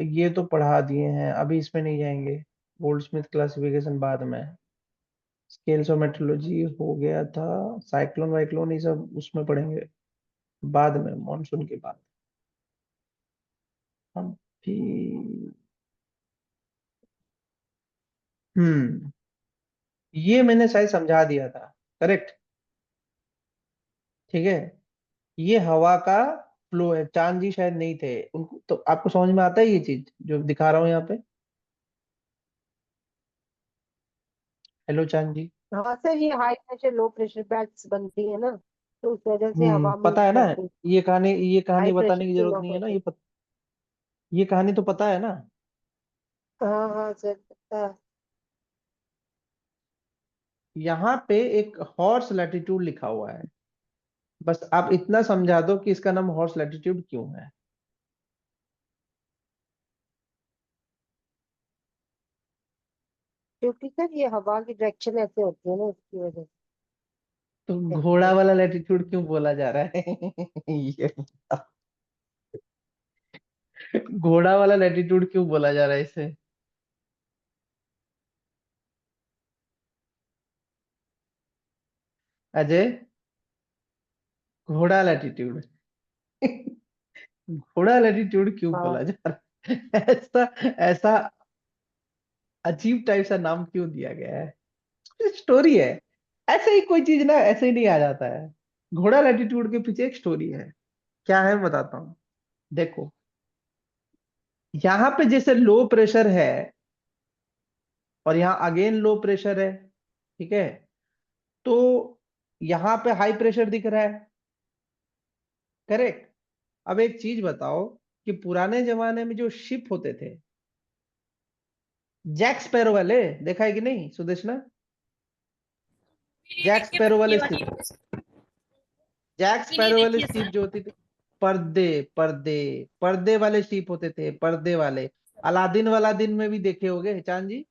ये तो पढ़ा दिए हैं, अभी इसमें नहीं जाएंगे। गोल्डस्मिथ क्लासिफिकेशन बाद में, स्केल्स ऑफ मेट्रोलॉजी हो गया था, साइक्लोन वाइक्लोन ये सब उसमें पढ़ेंगे बाद में, मॉनसून के बाद। अभी ये मैंने शायद समझा दिया था, करेक्ट। ठीक है, ये हवा का फ्लो है, चांद जी शायद नहीं थे उनको, तो आपको समझ में आता है ये चीज जो दिखा रहा हूँ यहाँ पे। हेलो चांद जी। हाँ सर, ये high pressure low pressure belts बनती है ना, तो उस वजह से हवा मूव पता है ना, करती है। ये कहानी हाई बताने प्रेशर की से जरूरत लो नहीं है ना, प्रेशर। ये कहानी तो पता है ना। हाँ हाँ सर, पता है। यहाँ पे एक हॉर्स लैटिट्यूड लिखा हुआ है, बस आप इतना समझा दो कि इसका नाम हॉर्स लैटिट्यूड क्यों है। क्योंकि सर ये हवा की डायरेक्शन ऐसे होती है ना, उसकी वजह तो से। घोड़ा वाला लैटिट्यूड क्यों बोला जा रहा है ये बताओ। घोड़ा वाला लैटिट्यूड क्यों बोला जा रहा है इसे, अजय? घोड़ा लैटिट्यूड घोड़ा लैटिट्यूड क्यों बोला हाँ जा रहा है ऐसा, ऐसा अजीब टाइप सा नाम क्यों दिया गया है, स्टोरी है। ऐसे ही कोई चीज ना ऐसे ही नहीं आ जाता है, घोड़ा लैटिट्यूड के पीछे एक स्टोरी है। क्या है मैं बताता हूँ। देखो, यहाँ पे जैसे लो प्रेशर है और यहाँ अगेन लो प्रेशर है, ठीक है, तो यहाँ पे हाई प्रेशर दिख रहा है, करेक्ट। अब एक चीज बताओ कि पुराने जमाने में जो शिप होते थे, जैक स्पैरो वाले, देखा है कि नहीं सुदेशना? मैंने नहीं जैक देखी है, स्पैरो पर ये वाले वाली शिप, जैक मूवी नहीं स्पैरो वाले देखी है शिप सर। जो होती थी, पर्दे पर्दे पर्दे वाले शिप होते थे, पर्दे वाले। अलादीन वालादीन में भी देखे होगे चांद जी,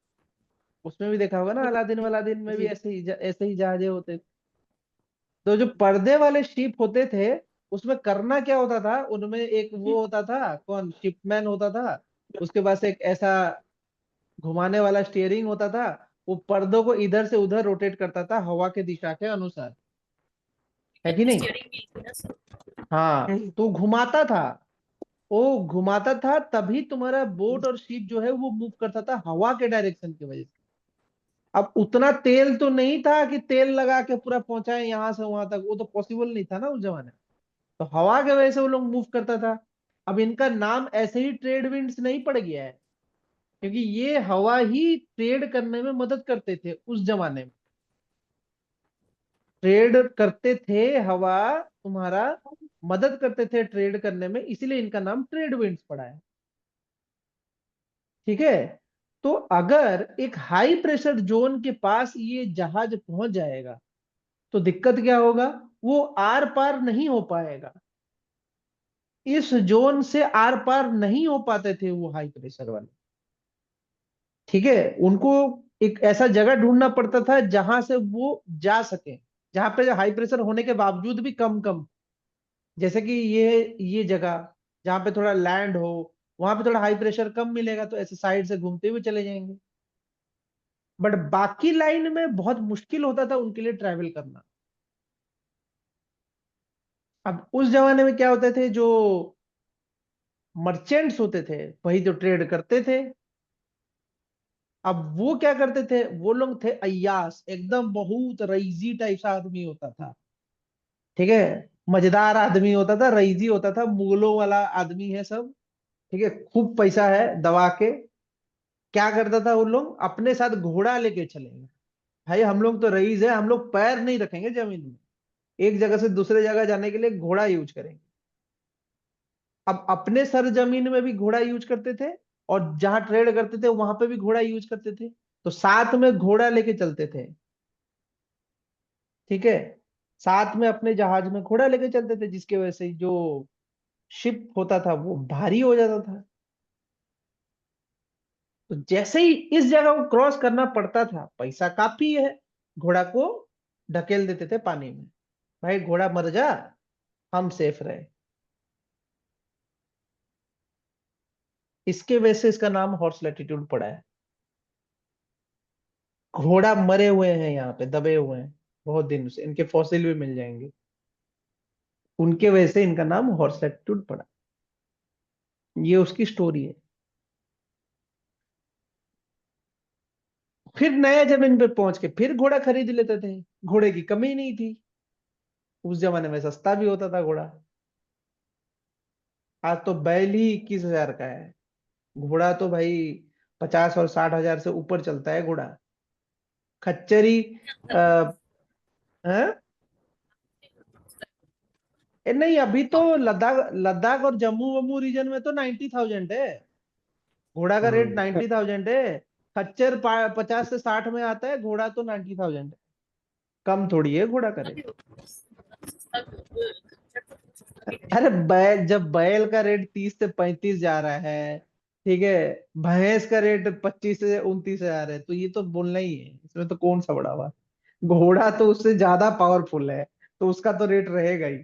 उसमें भी देखा होगा ना, अलादीन वालादीन में भी जी। ऐसे ही जहाजें होते थे। तो जो पर्दे वाले शिप होते थे, उसमें करना क्या होता था, उनमें एक वो होता था, कौन, शिपमैन होता था, उसके पास एक ऐसा घुमाने वाला स्टीयरिंग होता था, वो पर्दों को इधर से उधर रोटेट करता था हवा के दिशा के अनुसार, है कि नहीं? स्टीयरिंग व्हील थी ना सर। हाँ, तो घुमाता था, वो घुमाता था, तभी तुम्हारा बोट और शिप जो है वो मूव करता था हवा के डायरेक्शन की वजह से। अब उतना तेल तो नहीं था कि तेल लगा के पूरा पहुंचाए यहां से वहां तक, वो तो पॉसिबल नहीं था ना उस जमाने में, तो हवा के वजह से वो लोग मूव करता था। अब इनका नाम ऐसे ही ट्रेड विंड्स नहीं पड़ गया है, क्योंकि ये हवा ही ट्रेड करने में मदद करते थे उस जमाने में, ट्रेड करते थे हवा, तुम्हारा मदद करते थे ट्रेड करने में, इसीलिए इनका नाम ट्रेड विंड्स पड़ा है। ठीक है, तो अगर एक हाई प्रेशर जोन के पास ये जहाज पहुंच जाएगा तो दिक्कत क्या होगा, वो आर पार नहीं हो पाएगा, इस जोन से आर पार नहीं हो पाते थे वो हाई प्रेशर वाले। ठीक है, उनको एक ऐसा जगह ढूंढना पड़ता था जहां से वो जा सके, जहां पे हाई प्रेशर होने के बावजूद भी कम कम, जैसे कि ये जगह जहां पे थोड़ा लैंड हो, वहां पे थोड़ा हाई प्रेशर कम मिलेगा, तो ऐसे साइड से घूमते हुए चले जाएंगे। बट बाकी लाइन में बहुत मुश्किल होता था उनके लिए ट्रैवल करना। अब उस जमाने में क्या होते थे, जो मर्चेंट्स होते थे वही जो ट्रेड करते थे, अब वो क्या करते थे, वो लोग थे अय्यास, एकदम बहुत रईजी टाइप सा आदमी होता था। ठीक है, मजेदार आदमी होता था, रईजी होता था, मुगलों वाला आदमी है सब। ठीक है, खूब पैसा है दबा के। क्या करता था उन लोग, अपने साथ घोड़ा लेके चलेंगे। भाई हम लोग तो रईस है, हम लोग पैर नहीं रखेंगे जमीन में, एक जगह से दूसरे जगह जाने के लिए घोड़ा यूज करेंगे। अब अपने सरजमीन में भी घोड़ा यूज करते थे, और जहां ट्रेड करते थे वहां पे भी घोड़ा यूज करते थे, तो साथ में घोड़ा लेके चलते थे। ठीक है, साथ में अपने जहाज में घोड़ा लेके चलते थे, जिसकी वजह से जो शिप होता था वो भारी हो जाता था। तो जैसे ही इस जगह को क्रॉस करना पड़ता था, पैसा काफी है, घोड़ा को ढकेल देते थे पानी में। भाई घोड़ा मर जा, हम सेफ रहे। इसके वजह से इसका नाम हॉर्स लैटिट्यूड पड़ा है। घोड़ा मरे हुए हैं यहाँ पे, दबे हुए हैं बहुत दिन से, इनके फॉसिल भी मिल जाएंगे। उनके वजह से इनका नाम हॉर्स लैटिट्यूड पड़ा। ये उसकी स्टोरी है। फिर नया जमीन पे पहुंच के फिर घोड़ा खरीद लेते थे। घोड़े की कमी नहीं थी, उस जमाने में सस्ता भी होता था घोड़ा। आज तो बैल ही 21,000 का है। घोड़ा तो भाई 50 और 60 हजार से ऊपर चलता है घोड़ा। खच्चरी आ, है? नहीं, अभी तो लद्दाख लद्दाख और जम्मू वम्मू रीजन में तो 90,000 है। घोड़ा का रेट 90,000 है। खच्चर 50 से 60 में आता है, घोड़ा तो 90,000 है। कम थोड़ी है घोड़ा का रेट। अभी सस्ता भी खच्चर तो सस्ता भी अरे रहेगा। बैल, जब बैल का रेट 30 से 35 जा रहा है, ठीक है, भैंस का रेट 25 से 29 हजार है, तो ये तो बोलना ही है, इसमें तो कौन सा बड़ा हुआ। घोड़ा तो उससे ज्यादा पावरफुल है, तो उसका तो रेट रहेगा ही।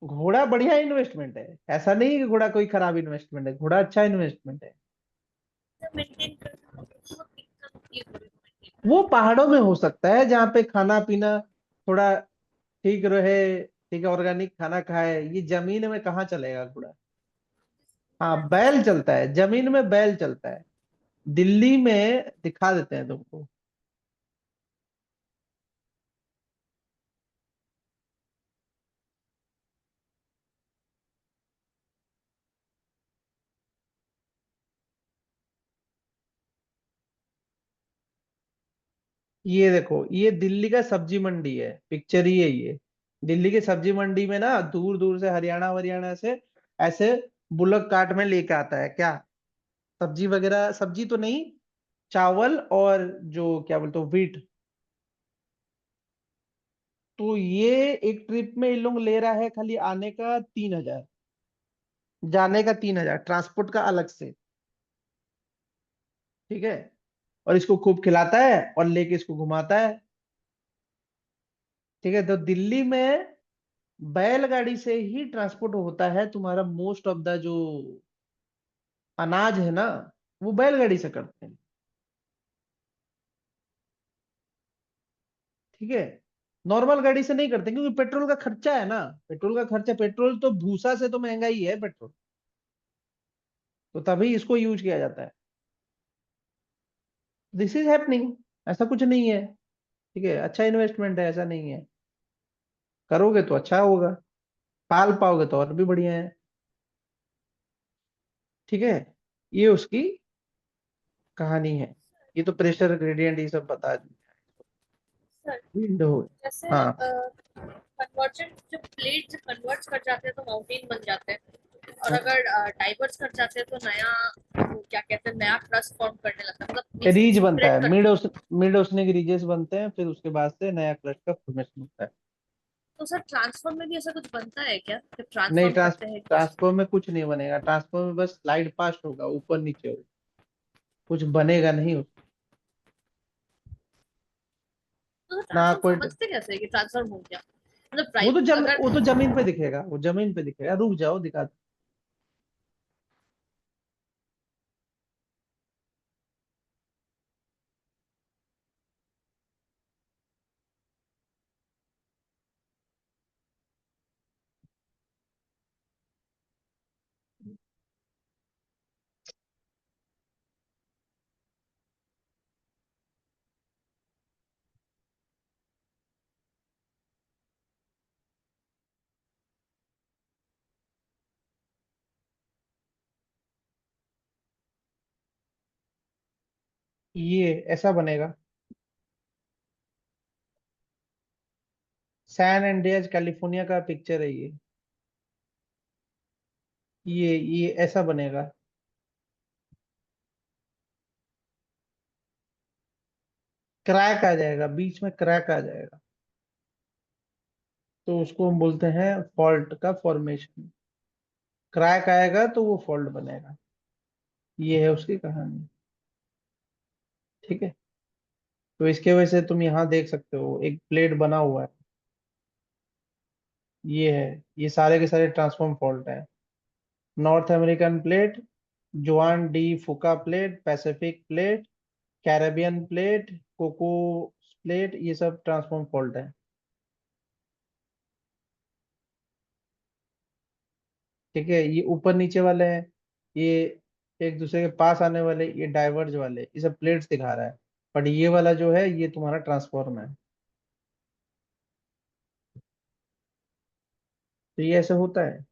घोड़ा बढ़िया इन्वेस्टमेंट है, ऐसा नहीं कि घोड़ा कोई खराब इन्वेस्टमेंट है, घोड़ा अच्छा इन्वेस्टमेंट है। मेंटेन करना बहुत दिक्कत होती है घोड़े को maintain वो करने पहाड़ों में हो सकता है, जहाँ पे खाना पीना थोड़ा ठीक रहे, ठीक है, ऑर्गेनिक खाना खाए। ये जमीन में कहाँ चलेगा घोड़ा। हाँ, बैल चलता है, जमीन में बैल चलता है। दिल्ली में दिखा देते हैं तुमको। ये देखो, ये दिल्ली का सब्जी मंडी है, पिक्चर ही है ये। दिल्ली की सब्जी मंडी में ना दूर दूर से हरियाणा वरियाणा से ऐसे बुलक काट में लेके आता है क्या, सब्जी वगैरह, सब्जी तो नहीं, चावल और जो क्या बोलते हो वीट। तो ये एक ट्रिप में इन लोग ले रहा है खाली आने का 3,000, जाने का 3,000, ट्रांसपोर्ट का अलग से। ठीक है, और इसको खूब खिलाता है और लेके इसको घुमाता है। ठीक है, तो दिल्ली में बैलगाड़ी से ही ट्रांसपोर्ट होता है तुम्हारा मोस्ट ऑफ द जो अनाज है ना, वो बैलगाड़ी से करते हैं। ठीक है, नॉर्मल गाड़ी से नहीं करते, क्योंकि पेट्रोल का खर्चा है ना, पेट्रोल का खर्चा, पेट्रोल तो भूसा से तो महंगा ही है पेट्रोल, तो तभी इसको यूज किया जाता है। दिस इज हैपनिंग, ऐसा कुछ नहीं है। ठीक है, अच्छा इन्वेस्टमेंट है, ऐसा नहीं है। करोगे तो अच्छा होगा, पाल पाओगे तो और भी बढ़िया है। ठीक है, ये उसकी कहानी है। ये तो प्रेशर ग्रेडियंट ये सब बता दी। सर विंडो, जैसे हाँ। कन्वर्जन जो प्लेट जब कन्वर्ट कर जाते हैं तो माउंटेन बन जाते हैं, और अगर डाइवर्स कर जाते हैं तो नया वो क्या कहते हैं नया क्रस्ट फॉर्म करने लगता है, मतलब बेसिकली रीज बनता स्प्रेड है, करते हैं। मिड ओसनिक रीजेस बनते हैं, फिर उसके बाद से नया क्रस्ट का फॉर्मेशन होता है। तो सर ट्रांसफॉर्म में भी ऐसा कुछ बनता है क्या, जब नहीं, ट्रांसफॉर्म करते हैं एक दूसरे। ट्रांसफॉर्म में कुछ नहीं बनेगा, ट्रांसफॉर्म में बस स्लाइड पास्ट होगा, ऊपर नीचे होगा, कुछ बनेगा नहीं। तो ना ट्रांसफॉर्म कोई, समझते कैसे हैं कि ट्रांसफॉर्म हो गया, मतलब वो तो प्राइस अगर। वो तो जमीन पे दिखेगा, वो जमीन पे दिखेगा, रुक जाओ दिखा। ये ऐसा बनेगा। सैन एंड्रियाज कैलिफोर्निया का पिक्चर है ये। ये ऐसा बनेगा। क्रैक आ जाएगा, बीच में क्रैक आ जाएगा, तो उसको हम बोलते हैं फॉल्ट का फॉर्मेशन। क्रैक आएगा तो वो फॉल्ट बनेगा। ये है उसकी कहानी। ठीक है। तो इसके वजह से तुम यहाँ देख सकते हो एक प्लेट बना हुआ है। ये है, ये सारे के सारे ट्रांसफॉर्म फॉल्ट है। North American plate, Juan de Fuca plate, Pacific plate, Caribbean plate, Cocos plate, ये सब ट्रांसफॉर्म फॉल्ट है। ठीक है। ये ऊपर नीचे वाले हैं, ये एक दूसरे के पास आने वाले, ये डाइवर्ज वाले, ये सब प्लेट्स दिखा रहा है। बट ये वाला जो है ये तुम्हारा ट्रांसफॉर्म है। तो ये ऐसे होता है।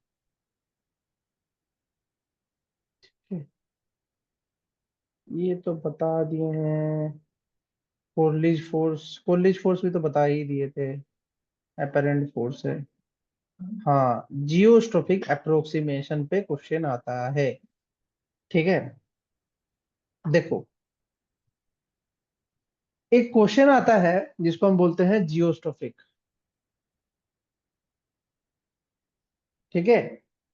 ये तो बता दिए हैं। कोलिज फोर्स भी तो बता ही दिए थे। अपेरेंट फोर्स है। हाँ, जियोस्ट्रोफिक अप्रोक्सीमेशन पे क्वेश्चन आता है। ठीक है। देखो, एक क्वेश्चन आता है जिसको हम बोलते हैं जियोस्ट्रोफिक। ठीक है।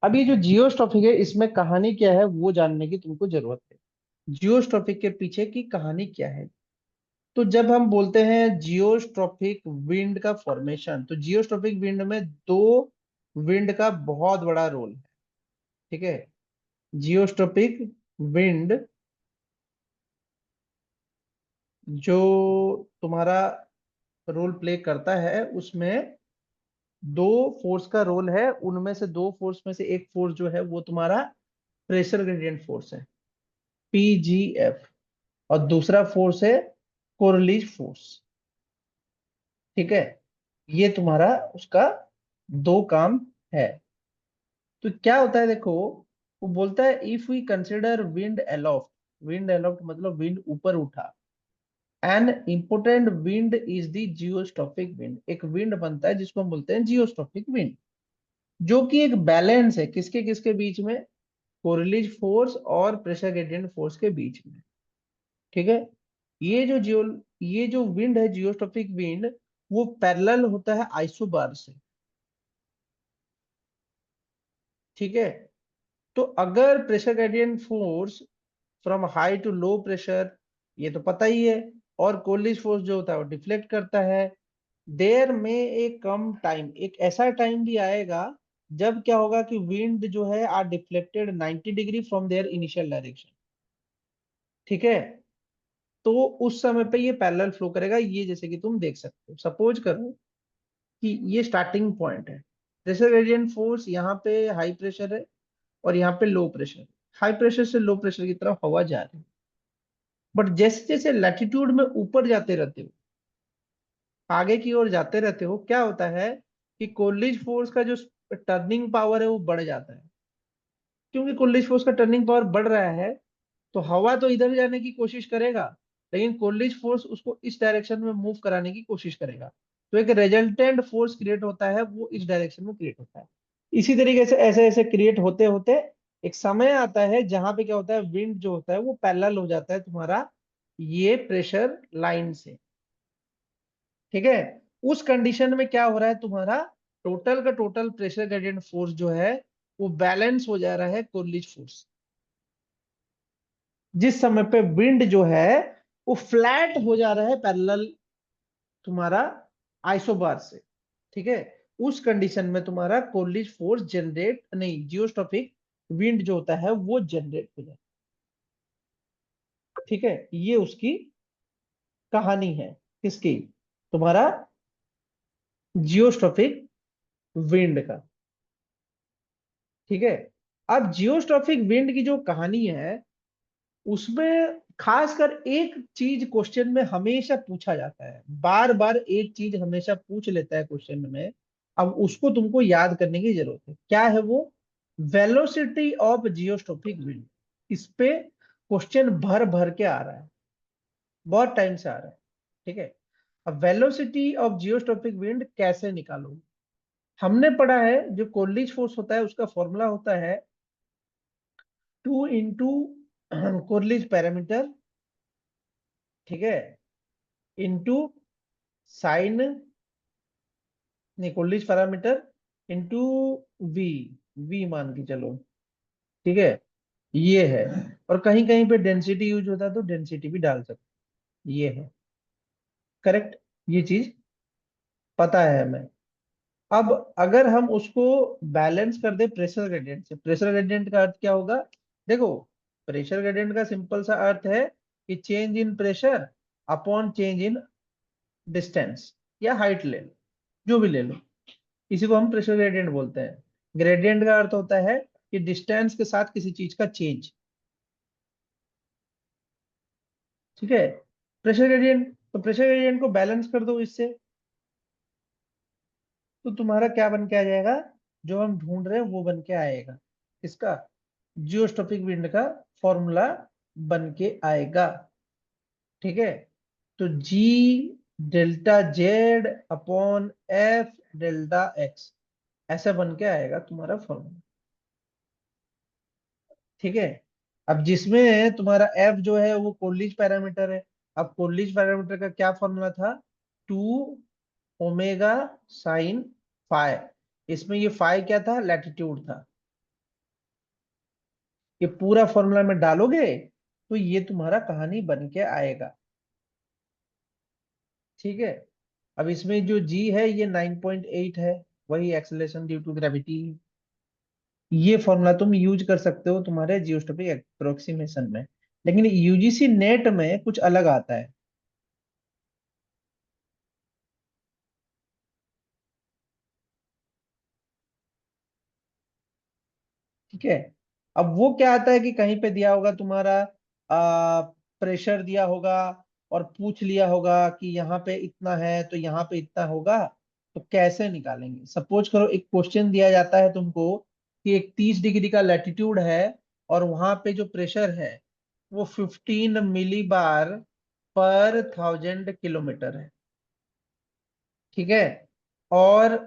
अब ये जो जियोस्ट्रोफिक है, इसमें कहानी क्या है वो जानने की तुमको जरूरत है। जियोस्ट्रोफिक के पीछे की कहानी क्या है। तो जब हम बोलते हैं जियोस्ट्रोफिक विंड का फॉर्मेशन, तो जियोस्ट्रोफिक विंड में दो विंड का बहुत बड़ा रोल है। ठीक है। जियोस्ट्रोपिक विंड जो तुम्हारा रोल प्ले करता है, उसमें दो फोर्स का रोल है। उनमें से दो फोर्स में से एक फोर्स जो है वो तुम्हारा प्रेशर ग्रेडियंट फोर्स है, पीजीएफ। और दूसरा फोर्स है कोरलीज फोर्स। ठीक है। ये तुम्हारा उसका दो काम है। तो क्या होता है देखो, वो बोलता है if we consider wind aloft, wind aloft मतलब विंड ऊपर उठा, an important wind is the geostrophic wind. एक विंड बनता है जिसको हम बोलते हैं जियोस्ट्रोफिक विंड, जो कि एक बैलेंस है किसके किसके बीच में, कोरिलेज फोर्स और प्रेशर ग्रेडियंट फोर्स के बीच में। ठीक है। ये जो विंड है जियोस्ट्रोफिक विंड, वो पैरेलल होता है आइसोबार से। ठीक है। तो अगर pressure gradient force from high to low pressure, ये तो पता ही है, और कोलिज फोर्स जो होता है वो डिफ्लेक्ट करता है, देयर में ए कम टाइम, एक ऐसा टाइम भी आएगा जब क्या होगा कि विंड जो है आर डिफ्लेक्टेड 90 डिग्री फ्रॉम देयर इनिशियल डायरेक्शन। ठीक है। तो उस समय पे ये पैरेलल फ्लो करेगा। ये जैसे कि तुम देख सकते हो, सपोज करो कि ये स्टार्टिंग पॉइंट है, प्रेशर ग्रेडियंट फोर्स यहाँ पे हाई प्रेशर है और यहाँ पे लो प्रेशर है। हाई प्रेशर से लो प्रेशर की तरफ हवा जा रही है। बट जैसे जैसे लैटिट्यूड में ऊपर जाते रहते हो, आगे की ओर जाते रहते हो, क्या होता है कि कोलिज फोर्स का जो टर्निंग पावर है वो बढ़ जाता है। क्योंकि कोलिज फोर्स का टर्निंग पावर बढ़ रहा है, तो हवा तो इधर जाने की कोशिश करेगा, लेकिन कोलिज फोर्स उसको इस डायरेक्शन में मूव कराने की कोशिश करेगा। तो एक रिजल्टेंट फोर्स क्रिएट होता है, वो इस डायरेक्शन में क्रिएट होता है। इसी तरीके से ऐसे ऐसे क्रिएट होते होते एक समय आता है जहां पे क्या होता है, विंड जो होता है वो पैरेलल हो जाता है तुम्हारा ये प्रेशर लाइन से। ठीक है। उस कंडीशन में क्या हो रहा है, तुम्हारा टोटल का टोटल प्रेशर ग्रेडियंट फोर्स जो है वो बैलेंस हो जा रहा है कोलिज फोर्स। जिस समय पे विंड जो है वो फ्लैट हो जा रहा है पैरेलल तुम्हारा आइसोबार से। ठीक है। उस कंडीशन में तुम्हारा कोलिज फोर्स जनरेट नहीं, जियोस्ट्रोफिक विंड जो होता है वो जनरेट हो जाता है। ठीक है। ये उसकी कहानी है, किसकी, तुम्हारा जियोस्ट्रोफिक विंड का। ठीक है। अब जियोस्ट्रोफिक विंड की जो कहानी है, उसमें खासकर एक चीज क्वेश्चन में हमेशा पूछा जाता है, बार बार एक चीज हमेशा पूछ लेता है क्वेश्चन में। अब उसको तुमको याद करने की जरूरत है, क्या है वो, वेलोसिटी ऑफ जियोस्ट्रोफिक विंड। इस पे क्वेश्चन भर भर के आ रहा है। बहुत टाइम से आ रहा है, ठीक है। अब वेलोसिटी ऑफ जियोस्टोपिक विंड कैसे निकालोगे? हमने पढ़ा है जो कोलिज फोर्स होता है उसका फॉर्मूला होता है 2 × कोलिज पैरामीटर, ठीक है, इंटू साइन, नहीं collision parameter into v, v मान के चलो, ठीक है, ये है। और कहीं कहीं पे डेंसिटी यूज होता है तो डेंसिटी भी डाल सकते, ये है करेक्ट, ये चीज पता है हमें। अब अगर हम उसको बैलेंस कर दे प्रेशर ग्रेडियंट से, प्रेशर ग्रेडियंट का अर्थ क्या होगा? देखो, प्रेशर ग्रेडियंट का सिंपल सा अर्थ है कि change in pressure upon change in distance या हाइट ले लो, जो भी ले लो, इसी को हम प्रेशर ग्रेडियंट बोलते हैं। ग्रेडियंट का अर्थ होता है कि डिस्टेंस के साथ किसी चीज का चेंज, ठीक है। प्रेशर ग्रेडियंट, तो प्रेशर ग्रेडियंट को बैलेंस कर दो इससे, तो तुम्हारा क्या बन के आ जाएगा? जो हम ढूंढ रहे हैं वो बन के आएगा, इसका जियोस्टोपिक विंड का फॉर्मूला बन के आएगा, ठीक है। तो g delta z upon f delta x, ऐसा बन के आएगा तुम्हारा फॉर्मूला, ठीक है। अब जिसमें तुम्हारा एफ जो है वो कोलिज पैरामीटर है। अब कोलिज पैरामीटर का क्या फॉर्मूला था? 2 ओमेगा साइन फाइ, इसमें ये फाइ क्या था? लैटिट्यूड था। ये पूरा फॉर्मूला में डालोगे तो ये तुम्हारा कहानी बन के आएगा, ठीक है। अब इसमें जो जी है ये 9.8 है, वही एक्सेलरेशन ड्यू टू ग्रेविटी। ये फॉर्मूला तुम यूज कर सकते हो तुम्हारे जियोस्टोपिक अप्रोक्सीमेशन में, लेकिन यूजीसी नेट में कुछ अलग आता है, ठीक है। अब वो क्या आता है कि कहीं पे दिया होगा तुम्हारा प्रेशर दिया होगा और पूछ लिया होगा कि यहाँ पे इतना है तो यहाँ पे इतना होगा, तो कैसे निकालेंगे? सपोज करो एक क्वेश्चन दिया जाता है तुमको कि एक 30 डिग्री का लैटिट्यूड है और वहां पे जो प्रेशर है वो 15 मिली बार पर 1000 किलोमीटर है, ठीक है। और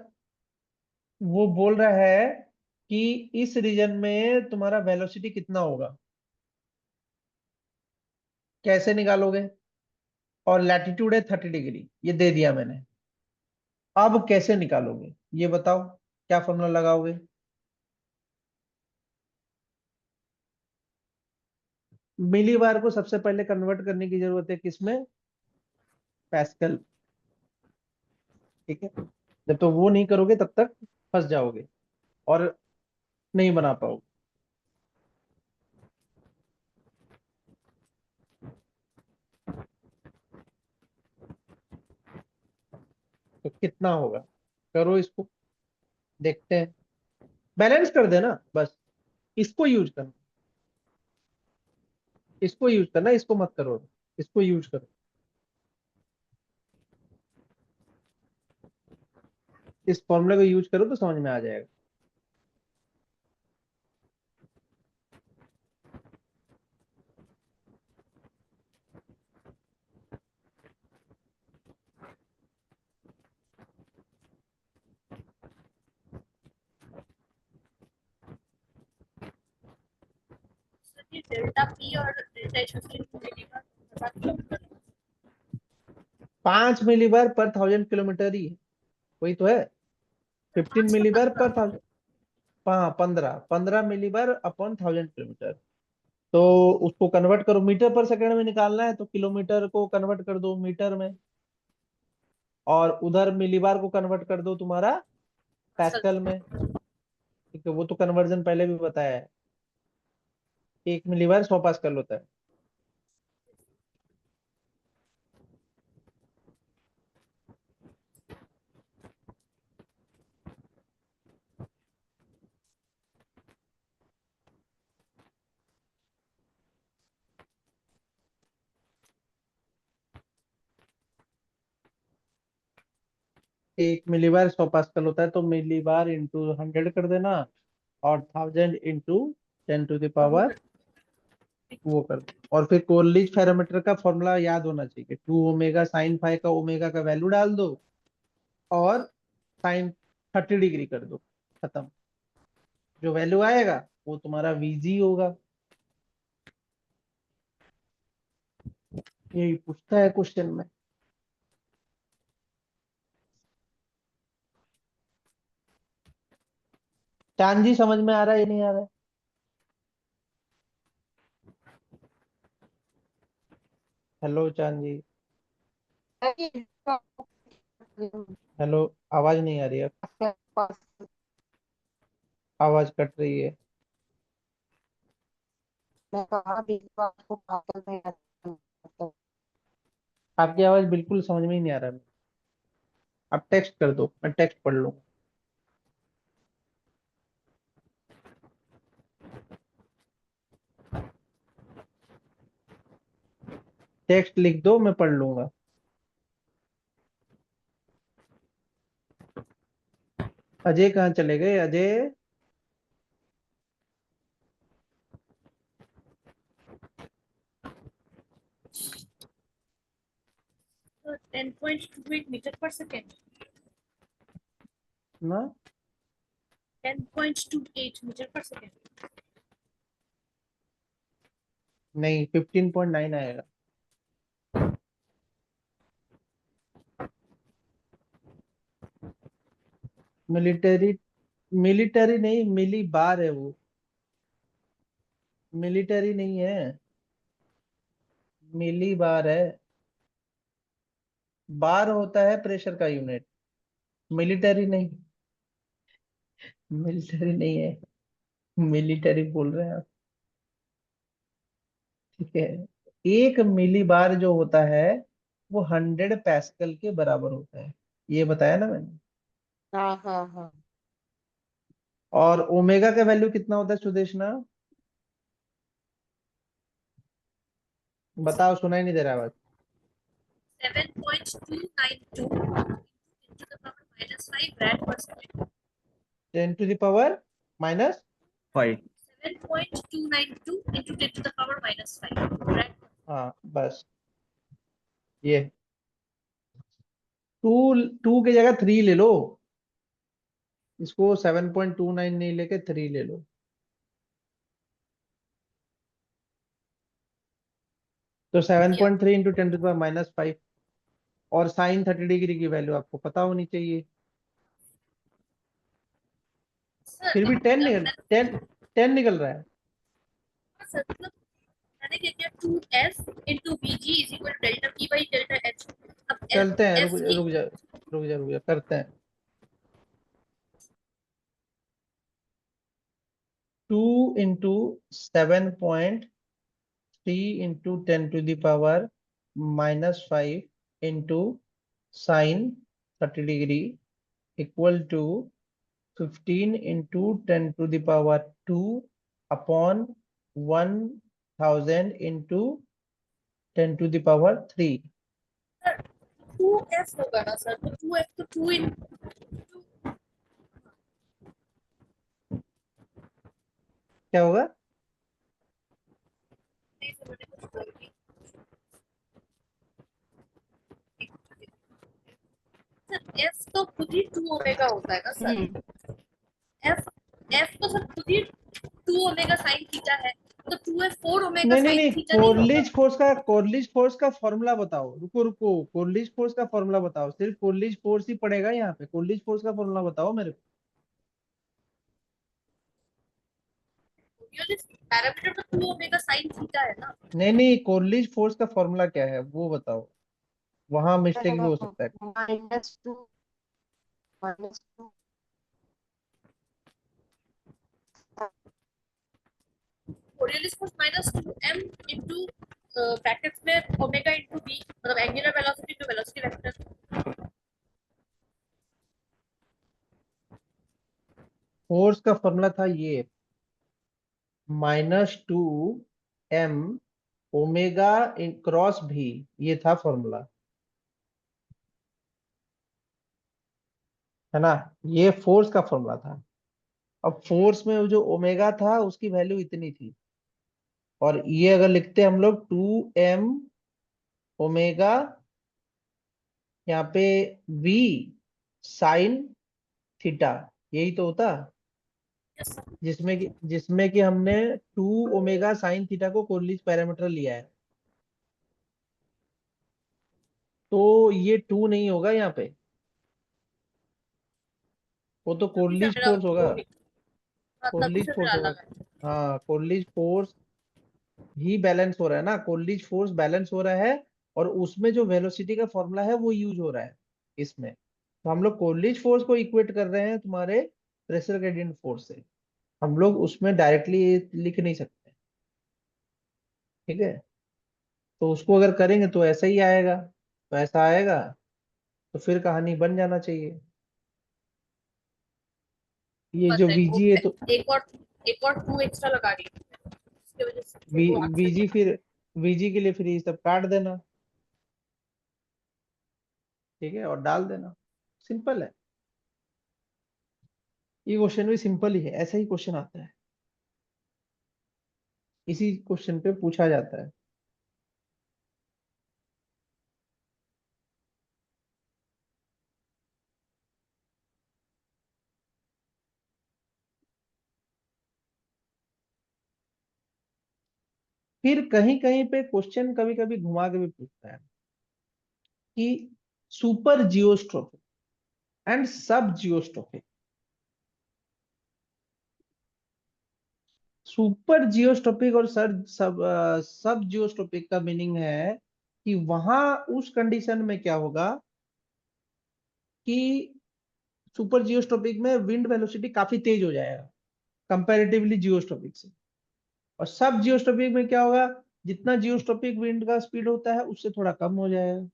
वो बोल रहा है कि इस रीजन में तुम्हारा वेलोसिटी कितना होगा, कैसे निकालोगे? और लैटिट्यूड है 30 डिग्री, ये दे दिया मैंने। अब कैसे निकालोगे ये बताओ, क्या फॉर्मूला लगाओगे? मिली बार को सबसे पहले कन्वर्ट करने की जरूरत है किसमें? पैस्कल, ठीक है। जब तो वो नहीं करोगे तब तक फंस जाओगे और नहीं बना पाओगे। तो कितना होगा? करो इसको, देखते हैं। बैलेंस कर देना बस, इसको यूज करना, इसको यूज करना, इसको मत करो, इसको यूज करो। इस फॉर्मूले को यूज करो तो समझ में आ जाएगा। डेल्टा पी और डेल्टा एच 15 मिलीमीटर बता किलोमीटर। 5 मिली बार पर 1000 किलोमीटर ही है, वही तो है। 15 मिली बार पर 1000, हाँ 15 मिली बार अपॉन 1000 किलोमीटर। तो उसको कन्वर्ट करो, मीटर पर सेकंड में निकालना है तो किलोमीटर को कन्वर्ट कर दो मीटर में, और उधर मिलीबार को कन्वर्ट कर दो तुम्हारा असल पैस्कल में, ठीक है। वो तो कन्वर्जन पहले भी बताया है, 1 मिलीबार 100 पास्कल होता है। 1 मिलीबार 100 पास्कल होता है, तो मिलीबार इंटू 100 कर देना, और 1000 इंटू 10 टू द पावर वो कर दो। और फिर कोरलिच पैरामीटर का फॉर्मूला याद होना चाहिए, 2 ओमेगा साइन फाइव का ओमेगा का वैल्यू डाल दो और साइन 30 डिग्री कर दो, खत्म। जो वैल्यू आएगा वो तुम्हारा वीजी होगा। यही पूछता है क्वेश्चन में। चांद जी समझ में आ रहा है या नहीं आ रहा है? हेलो चांद जी। हेलो, आवाज नहीं आ रही है, आवाज कट रही है। मैं कहा भी आपको पागल में आपकी आवाज बिल्कुल समझ में ही नहीं आ रहा है। आप टेक्स्ट कर दो, मैं टेक्स्ट पढ़ लूंगा। टेक्स्ट लिख दो, मैं पढ़ लूंगा। अजय कहाँ चले गए, अजय? तो 10.28 मीटर पर सेकेंड, ना 10.28 मीटर पर सेकेंड। नहीं, 15.9 आएगा। मिलिटरी, मिलिटरी नहीं, मिली बार है वो, मिलिटरी नहीं है, मिली बार है। बार होता है प्रेशर का यूनिट, मिलिटरी नहीं। मिलिटरी नहीं है, मिलिटरी बोल रहे हैं आप। ठीक है, एक मिली बार जो होता है वो 100 पैस्कल के बराबर होता है, ये बताया ना मैंने। हाँ हाँ हाँ। और ओमेगा का वैल्यू कितना होता है सुदेशना? बताओ, सुनाई नहीं दे रहा आवाज। 7.292 into the power minus 5 rad per second. 10 to the power -5। 7.292 into 10 to the power minus 5 rad. हाँ बस, ये टू, टू की जगह 3 ले लो, इसको 7.29 नहीं लेके 3 ले लो। तो seven Yeah. Point three into 10 to the power -5, और साइन 30 डिग्री की वैल्यू आपको पता होनी चाहिए। Sir, फिर भी टेन निकल, मैंने टेन निकल रहा है। सर मतलब मैंने क्या किया 2f into vg is equal to delta p by delta h. अब चलते हैं, f की रुक जा, रुक जा, करते हैं। 2 into 7.3 into 10 to the power -5 into sine 30 डिग्री equal to 15 into 10 to the power 2 upon 1000 into 10 to the power 3। 2f होगा ना सर, तो 2f तो 2 इन क्या होगा? सर f तो खुद ही 2 ओमेगा होता है ना सर। f f तो सर खुद ही 2 ओमेगा साइन थीटा है, तो 2f 4 ओमेगा नहीं नहीं साइन नहीं, थीटा नहीं होगा। कोरलिज फोर्स का फॉर्मूला बताओ, रुको रुको, कोरलिज फोर्स का फॉर्मूला बताओ, सिर्फ कोरलिज फोर्स ही पड़ेगा यहाँ पे, कोरलिज फोर्स का फॉर्मूला बताओ मेरे को। ये जो पैरामीटर तो 2 ओमेगा साइन थीटा है ना। नहीं नहीं, कोरलिज फोर्स का फॉर्मूला क्या है वो बताओ, वहां मिस्टेक भी हो सकता है। -2 -2 Coriolis force -2m into brackets में ओमेगा into v, मतलब angular velocity to velocity vector. Force का फॉर्मूला था ये, -2m ओमेगा क्रॉस भी, ये था फॉर्मूला, है ना? ये फोर्स का फॉर्मूला था। अब फोर्स में जो ओमेगा था उसकी वैल्यू इतनी थी, और ये अगर लिखते हम लोग 2m ओमेगा, यहाँ पे v साइन थीटा, यही तो होता, यस सर। जिसमें कि हमने 2 ओमेगा साइन थीटा को कोलिज पैरामीटर लिया है। तो ये 2 नहीं होगा यहाँ पे, वो तो तभी से कोलिज मेरा फोर्स होगा। हाँ, तभी कोलिज से फोर्स मेरा होगा। अलग है। हाँ, कोलिज फोर्स ही बैलेंस हो रहा है ना, कोलिज फोर्स बैलेंस हो रहा है, और उसमें जो वेलोसिटी का फॉर्मूला है वो यूज हो रहा है इसमें। तो हम लोग कोलिज फोर्स को इक्वेट कर रहे हैं तुम्हारे प्रेशर ग्रेडियंट फोर्स से, हम लोग उसमें डायरेक्टली लिख नहीं सकते। ठीक है, तो उसको अगर करेंगे तो ऐसा ही आएगा, तो ऐसा आएगा, तो फिर कहानी बन जाना चाहिए। ये बस जो है वो, वीजी है तो एक और 2 एक्स्ट्रा लगा रही हूँ, उसकी वजह से फिर वो आंसर वीजी नहीं फिर वीजी के लिए फिर ये सब काट देना, ठीक है, और डाल देना, सिंपल है। ये क्वेश्चन भी सिंपल ही है, ऐसा ही क्वेश्चन आता है, इसी क्वेश्चन पे पूछा जाता है। फिर कहीं कहीं पे क्वेश्चन कभी कभी घुमा के भी पूछता है कि सुपर जियोस्ट्रोपिक एंड सब जियोस्ट्रोपिक। सुपर जियोस्ट्रोपिक और सब जियोस्ट्रोपिक का मीनिंग है कि वहां उस कंडीशन में क्या होगा कि सुपर जियोस्ट्रोपिक में विंड वेलोसिटी काफी तेज हो जाएगा कंपैरेटिवली जियोस्ट्रोपिक से, और सब जियोस्ट्रोपिक में क्या होगा, जितना जियोस्ट्रोपिक विंड का स्पीड होता है उससे थोड़ा कम हो जाएगा।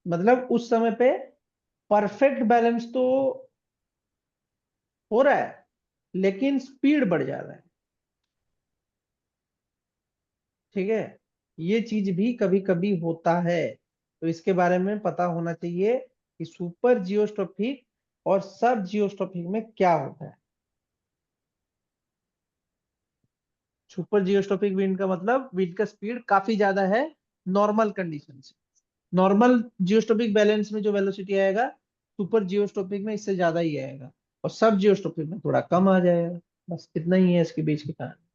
मतलब उस समय पे परफेक्ट बैलेंस तो हो रहा है, लेकिन स्पीड बढ़ जा रहा है। ठीक है, ये चीज भी कभी कभी होता है, तो इसके बारे में पता होना चाहिए कि सुपर जियोस्ट्रोफिक और सब जियोस्ट्रोफिक में क्या होता है। सुपर जियोस्ट्रोफिक विंड का मतलब विंड का स्पीड काफी ज्यादा है नॉर्मल कंडीशन से, नॉर्मल जियोस्ट्रोपिक बैलेंस में जो वेलोसिटी आएगा सुपर जियोस्ट्रोपिक में इससे ज्यादा ही आएगा, और सब जियोस्ट्रोपिक में थोड़ा कम आ जाएगा। बस इतना ही है इसके बीच की कहानी।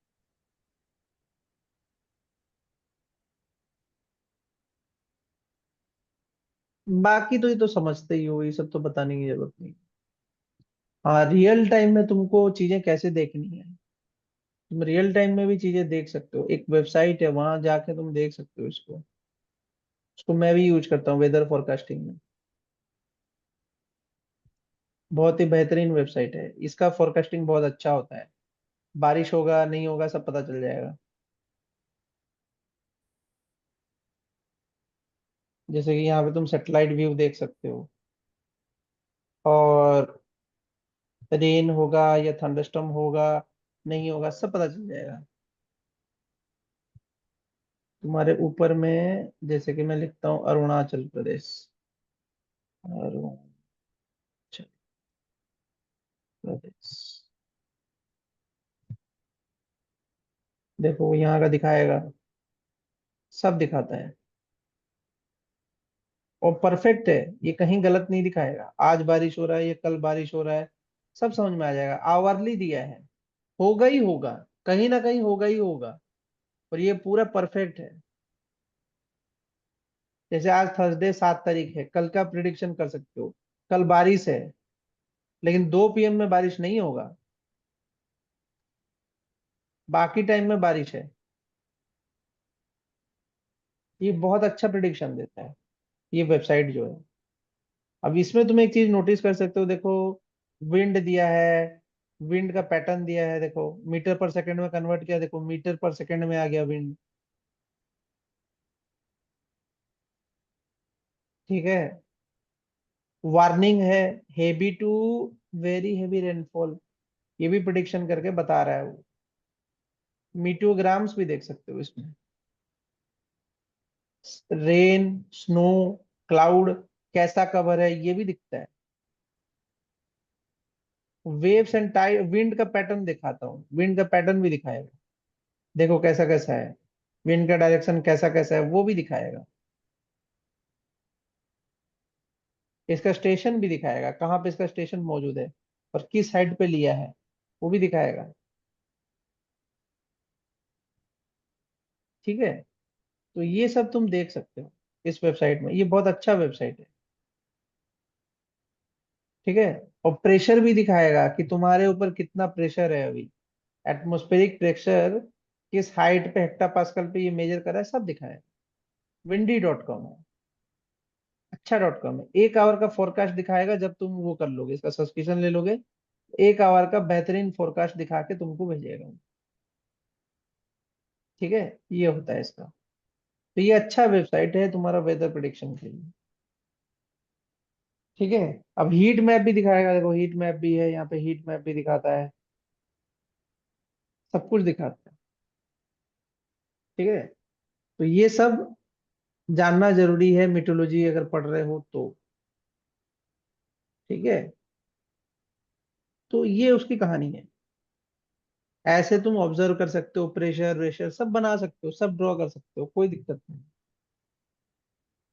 बाकी तो ये तो समझते ही हो, ये सब तो बताने की जरूरत नहीं। हाँ, रियल टाइम में तुमको चीजें कैसे देखनी है, तुम रियल टाइम में भी चीजें देख सकते हो, एक वेबसाइट है वहां जाके तुम देख सकते हो इसको। उसको मैं भी यूज करता हूँ वेदर फोरकास्टिंग में, बहुत ही बेहतरीन वेबसाइट है, इसका फोरकास्टिंग बहुत अच्छा होता है, बारिश होगा नहीं होगा सब पता चल जाएगा। जैसे कि यहाँ पे तुम सेटेलाइट व्यू देख सकते हो, और रेन होगा या थंडरस्टॉर्म होगा नहीं होगा सब पता चल जाएगा तुम्हारे ऊपर में। जैसे कि मैं लिखता हूँ अरुणाचल प्रदेश, अरुणाचल प्रदेश, देखो यहाँ का दिखाएगा, सब दिखाता है, और परफेक्ट है, ये कहीं गलत नहीं दिखाएगा, आज बारिश हो रहा है या कल बारिश हो रहा है सब समझ में आ जाएगा, आवरली दिया है, होगा ही होगा, कहीं ना कहीं होगा ही होगा, और ये पूरा परफेक्ट है। जैसे आज थर्सडे 7 तारीख है, कल का प्रिडिक्शन कर सकते हो, कल बारिश है लेकिन 2 PM में बारिश नहीं होगा, बाकी टाइम में बारिश है। ये बहुत अच्छा प्रिडिक्शन देता है ये वेबसाइट जो है। अब इसमें तुम एक चीज नोटिस कर सकते हो, देखो विंड दिया है, विंड का पैटर्न दिया है, देखो मीटर पर सेकंड में कन्वर्ट किया, देखो मीटर पर सेकंड में आ गया विंड। ठीक है, वार्निंग है heavy to very heavy rainfall, ये भी प्रिडिक्शन करके बता रहा है वो। मीटोग्राम्स भी देख सकते हो इसमें, रेन, स्नो, क्लाउड, कैसा कवर है ये भी दिखता है। वेव्स एंड टाइड, विंड का पैटर्न दिखाता हूँ, विंड का पैटर्न भी दिखाएगा, देखो कैसा कैसा है, विंड का डायरेक्शन कैसा कैसा है वो भी दिखाएगा। इसका स्टेशन भी दिखाएगा, कहाँ पे इसका स्टेशन मौजूद है और किस साइड पे लिया है वो भी दिखाएगा। ठीक है, तो ये सब तुम देख सकते हो इस वेबसाइट में, ये बहुत अच्छा वेबसाइट है। ठीक है, और प्रेशर भी दिखाएगा कि तुम्हारे ऊपर कितना प्रेशर है अभी, एटमॉस्फेरिक प्रेशर किस हाइट पे हेक्टा पास्कल पे ये मेजर कर रहा है, सब दिखाएगा। windy.com है, अच्छा .com है। 1 आवर का फोरकास्ट दिखाएगा, जब तुम वो कर लोगे, इसका सब्सक्रिप्शन ले लोगे, 1 आवर का बेहतरीन फोरकास्ट दिखा के तुमको भेजेगा। ठीक है, ये होता है इसका। तो ये अच्छा वेबसाइट है तुम्हारा वेदर प्रिडिक्शन के लिए। ठीक है, अब हीट मैप भी दिखाएगा, देखो हीट मैप भी है यहाँ पे, हीट मैप भी दिखाता है, सब कुछ दिखाता है। ठीक है, तो ये सब जानना जरूरी है मीटोलॉजी अगर पढ़ रहे हो तो। ठीक है, तो ये उसकी कहानी है। ऐसे तुम ऑब्जर्व कर सकते हो, प्रेशर वेशर सब बना सकते हो, सब ड्रॉ कर सकते हो, कोई दिक्कत नहीं।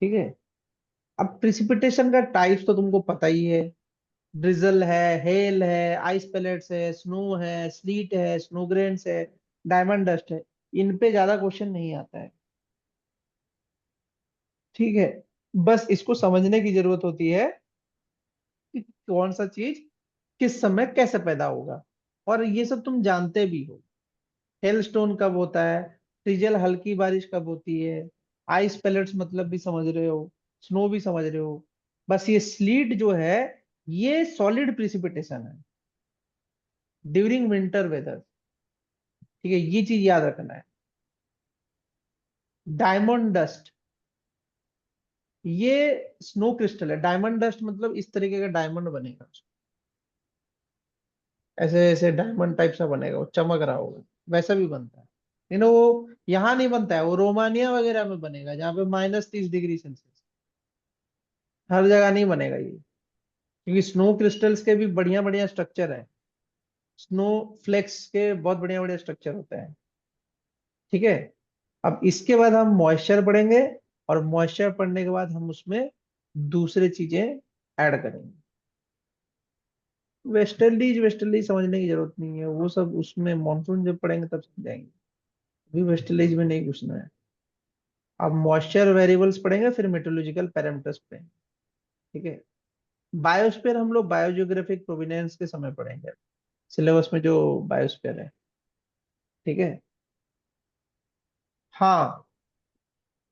ठीक है, अब प्रिसिपिटेशन का टाइप्स तो तुमको पता ही है, ड्रिजल है, हेल है, आइस पेलेट्स है, स्नो है, स्लीट है, स्नो ग्रेन्स है, डायमंड डस्ट है। इन पे ज्यादा क्वेश्चन नहीं आता है। ठीक है, बस इसको समझने की जरूरत होती है कि कौन सा चीज किस समय कैसे पैदा होगा, और ये सब तुम जानते भी हो। हेलस्टोन कब होता है, ट्रिजल हल्की बारिश कब होती है, आइस पेलेट्स मतलब भी समझ रहे हो, स्नो भी समझ रहे हो। बस ये स्लीट जो है ये सॉलिड प्रिसिपिटेशन है ड्यूरिंग विंटर वेदर। ठीक है, ये चीज याद रखना है। डायमंड डस्ट, ये स्नो क्रिस्टल है। डायमंड डस्ट मतलब इस तरीके का डायमंड बनेगा, ऐसे ऐसे डायमंड टाइप सा बनेगा, वो चमक रहा होगा, वैसा भी बनता है। नहीं ना, वो यहाँ नहीं बनता है, वो रोमानिया वगैरह में बनेगा जहाँ पे -30 डिग्री सेल्सियस। हर जगह नहीं बनेगा ये, क्योंकि स्नो क्रिस्टल्स के भी बढ़िया बढ़िया स्ट्रक्चर है, स्नो फ्लेक्स के बहुत बढ़िया बढ़िया स्ट्रक्चर होते हैं। ठीक है, अब इसके बाद हम मॉइस्चर पढ़ेंगे, और मॉइस्चर पढ़ने के बाद हम उसमें दूसरे चीजें ऐड करेंगे। वेस्टर्लीज वेस्टर्लीज समझने की जरूरत नहीं है, वो सब उसमें मानसून जब पढ़ेंगे तब समझाएंगे, अभी वेस्टर्लीज में नहीं घुसना है। अब मॉइस्चर वेरिएबल्स पढ़ेंगे, फिर मेट्रोलॉजिकल पैरामीटर्स पढ़ेंगे। ठीक है, बायोस्फीयर हम लोग बायोजियोग्राफिक प्रोविनेंस के समय पढ़ेंगे, सिलेबस में जो बायोस्फीयर है। ठीक है, हाँ,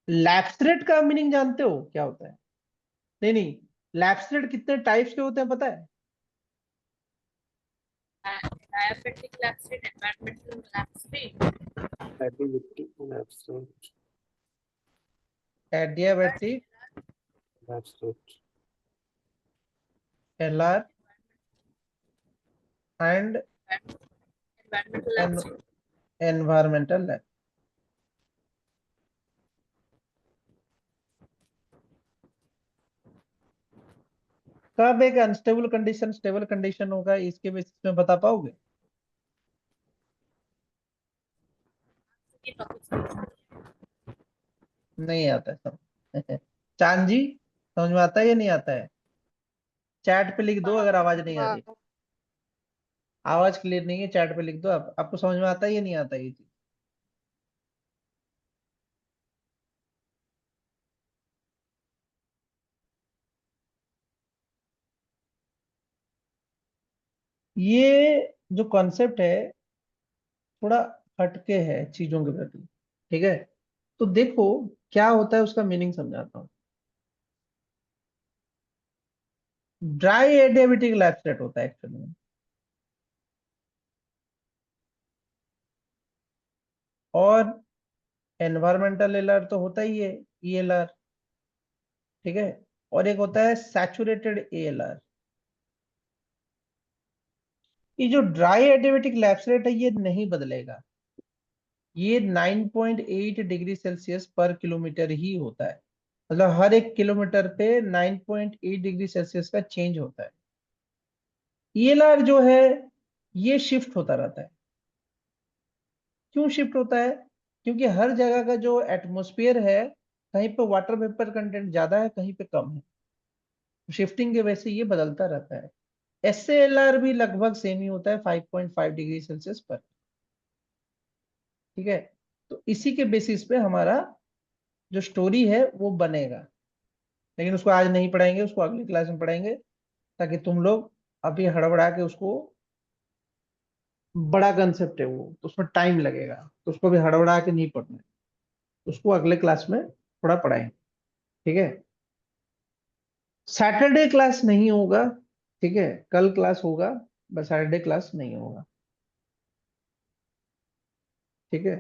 लैप्सरेट का मीनिंग जानते हो क्या होता है? नहीं नहीं, लैप्सरेट कितने टाइप्स के होते हैं पता है? diabetic lapse rate, environmental lapse rate, Adiabatic lapse rate, adiabatic, lapse rate, LR and environmental lapse rate. Environmental. कब एक अनस्टेबल कंडीशन स्टेबल कंडीशन होगा इसके बेसिस में बता पाओगे? ये topics नहीं आता है समझ। चांद जी, समझ में आता है या नहीं आता है? चैट पे लिख दो अगर आवाज नहीं आ रही। हाँ, आवाज क्लियर नहीं है, चैट पे लिख दो। आपको समझ में आता है या नहीं आता ये चीज? ये जो कॉन्सेप्ट है थोड़ा हटके है चीजों के प्रति। ठीक है, तो देखो क्या होता है उसका मीनिंग समझाता हूँ। ड्राई एडियाबेटिक लैप्सरेट होता है एक्चुअली में, और एनवायरमेंटल एलआर तो होता ही है, ईएलआर। ठीक है, और एक होता है सैचुरेटेड एएलआर। ये जो ड्राई एडियाबेटिक लैप्सरेट है ये नहीं बदलेगा, ये 9.8 डिग्री सेल्सियस पर किलोमीटर ही होता है। मतलब हर 1 किलोमीटर पे 9.8 डिग्री सेल्सियस का चेंज होता है। ईएलआर जो है ये शिफ्ट होता रहता है। क्यों शिफ्ट होता है? क्योंकि हर जगह का जो एटमॉस्फेयर है, कहीं पे वाटर वेपर कंटेंट ज्यादा है, कहीं पे कम है। शिफ्टिंग के वजह से ये बदलता रहता है। एसएलआर भी लगभग सेम ही होता है, 5.5 डिग्री सेल्सियस पर। ठीक है, तो इसी के बेसिस पे हमारा जो स्टोरी है वो बनेगा। लेकिन उसको आज नहीं पढ़ाएंगे, उसको अगली क्लास में पढ़ाएंगे, ताकि तुम लोग अभी हड़बड़ा के उसको, बड़ा कंसेप्ट है वो तो उसमें टाइम लगेगा, तो उसको भी हड़बड़ा के नहीं पढ़ना है, उसको अगले क्लास में थोड़ा पढ़ाएंगे। ठीक है, सैटरडे क्लास नहीं होगा। ठीक है, कल क्लास होगा, बस सैटरडे क्लास नहीं होगा। ठीक है,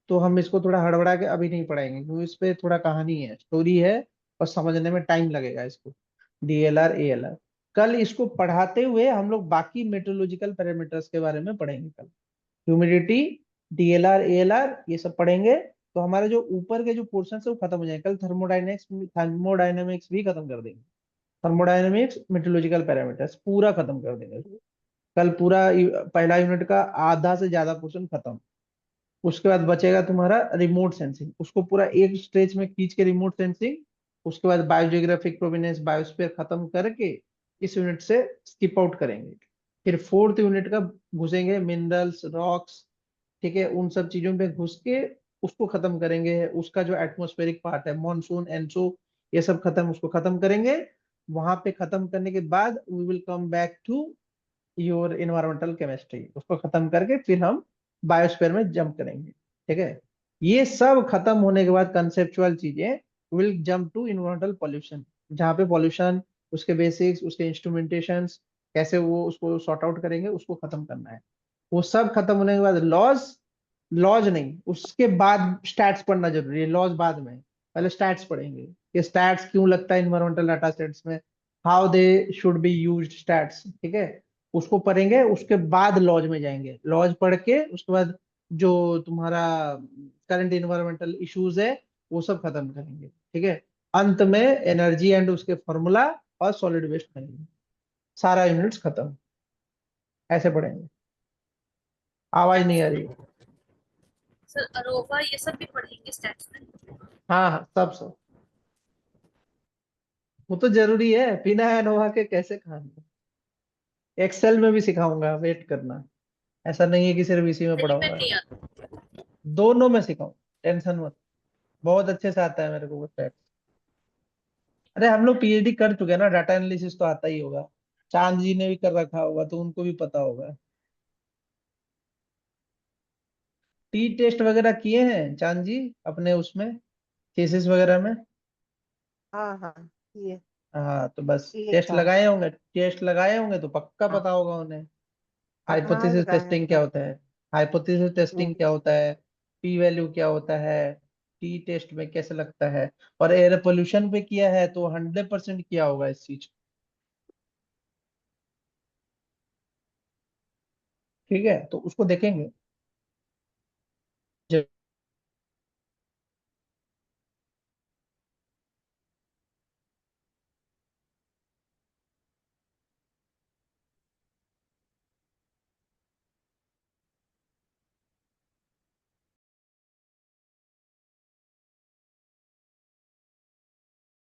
तो हम इसको थोड़ा हड़बड़ा के अभी नहीं पढ़ाएंगे, क्योंकि इस पे थोड़ा कहानी है, स्टोरी है, और समझने में टाइम लगेगा इसको। डीएलआर एएलआर कल इसको पढ़ाते हुए हम लोग बाकी मेट्रोलॉजिकल पैरामीटर्स के बारे में पढ़ेंगे कल। ह्यूमिडिटी, डीएलआर एएलआर ये सब पढ़ेंगे, तो हमारे जो ऊपर के जो पोर्शन है वो खत्म हो जाएंगे। कल थर्मोडाइनेमिक्स थर्मोडाइनमिक्स भी खत्म कर देंगे। थर्मोडाइनमिक्स मेट्रोलॉजिकल पैरामीटर्स पूरा खत्म कर देंगे। कल पूरा पहला यूनिट का आधा से ज्यादा पोर्शन खत्म। उसके बाद बचेगा तुम्हारा रिमोट सेंसिंग, उसको पूरा एक स्ट्रेच में खींच के रिमोट सेंसिंग। उसके बाद बायोजियोग्राफिक प्रोवेनियंस बायोस्फीयर खत्म करके इस यूनिट से स्किप आउट करेंगे। फिर फोर्थ यूनिट का घुसेंगे, मिनरल्स, रॉक्स। ठीक है, उन सब चीजों पे घुस के उसको खत्म करेंगे। उसका जो एटमॉस्फेरिक पार्ट है, मॉनसून, एनसो, ये सब खत्म, उसको खत्म करेंगे। वहां पे खत्म करने के बाद we will come back to your environmental chemistry. उसको खत्म करके फिर हम बायोस्फीयर में जंप करेंगे। ठीक है, ये सब खत्म होने के बाद कंसेप्चुअल चीजें, will jump to environmental pollution, जहाँ पे पॉल्यूशन, उसके बेसिक्स, उसके इंस्ट्रूमेंटेशन, कैसे वो उसको सॉर्ट आउट करेंगे, उसको खत्म करना है। वो सब खत्म होने के बाद लॉज, लॉज नहीं, उसके बाद स्टैट्स पढ़ना जरूरी है। लॉज बाद में, पहले स्टैट्स पढ़ेंगे कि स्टैट्स क्यों लगता है इन्वायरमेंटल डाटा सेट्स में, how they should be used stats. ठीक है, उसको पढ़ेंगे, उसके बाद लॉज में जाएंगे। लॉज पढ़ के उसके बाद जो तुम्हारा करंट इन्वायरमेंटल इश्यूज है वो सब खत्म करेंगे। ठीक है, अंत में एनर्जी एंड उसके फॉर्मूला और सॉलिड वेस्ट करेंगे। सारा यूनिट्स खत्म, ऐसे पढ़ेंगे। आवाज नहीं आ रही है? सर अरोवा ये सब भी पढ़ेंगे स्टैट्स में? हाँ हाँ, सब सब, वो तो जरूरी है, बिना एनोवा के कैसे खाएंगे। एक्सेल में भी सिखाऊंगा, वेट करना। ऐसा नहीं है कि सिर्फ इसी में सही में पढ़ाऊंगा, नहीं आता। दोनों में सिखाऊं, टेंशन मत। बहुत अच्छे से आता है मेरे को वो stats। अरे हम लोग पीएचडी कर चुके हैं ना, डाटा एनालिसिस तो आता ही होगा। चांद जी ने भी कर रखा होगा, तो उनको भी पता होगा। टी टेस्ट वगैरह किए हैं चांद जी अपने उसमें, थीसिस वगैरह में? हाँ हाँ, ये हाँ, तो बस ये टेस्ट था। लगाए होंगे, टेस्ट लगाए होंगे तो पक्का हाँ पता होगा उन्हें। हाँ, हाइपोथेसिस लगाया टेस्टिंग क्या था। होता है, हाइपोथेसिस टेस्टिंग हम्म, क्या होता है, पी वैल्यू क्या होता है, टी टेस्ट में कैसे लगता है। और एयर पोल्यूशन पे किया है तो 100% किया होगा इस चीज को। ठीक है, तो उसको देखेंगे।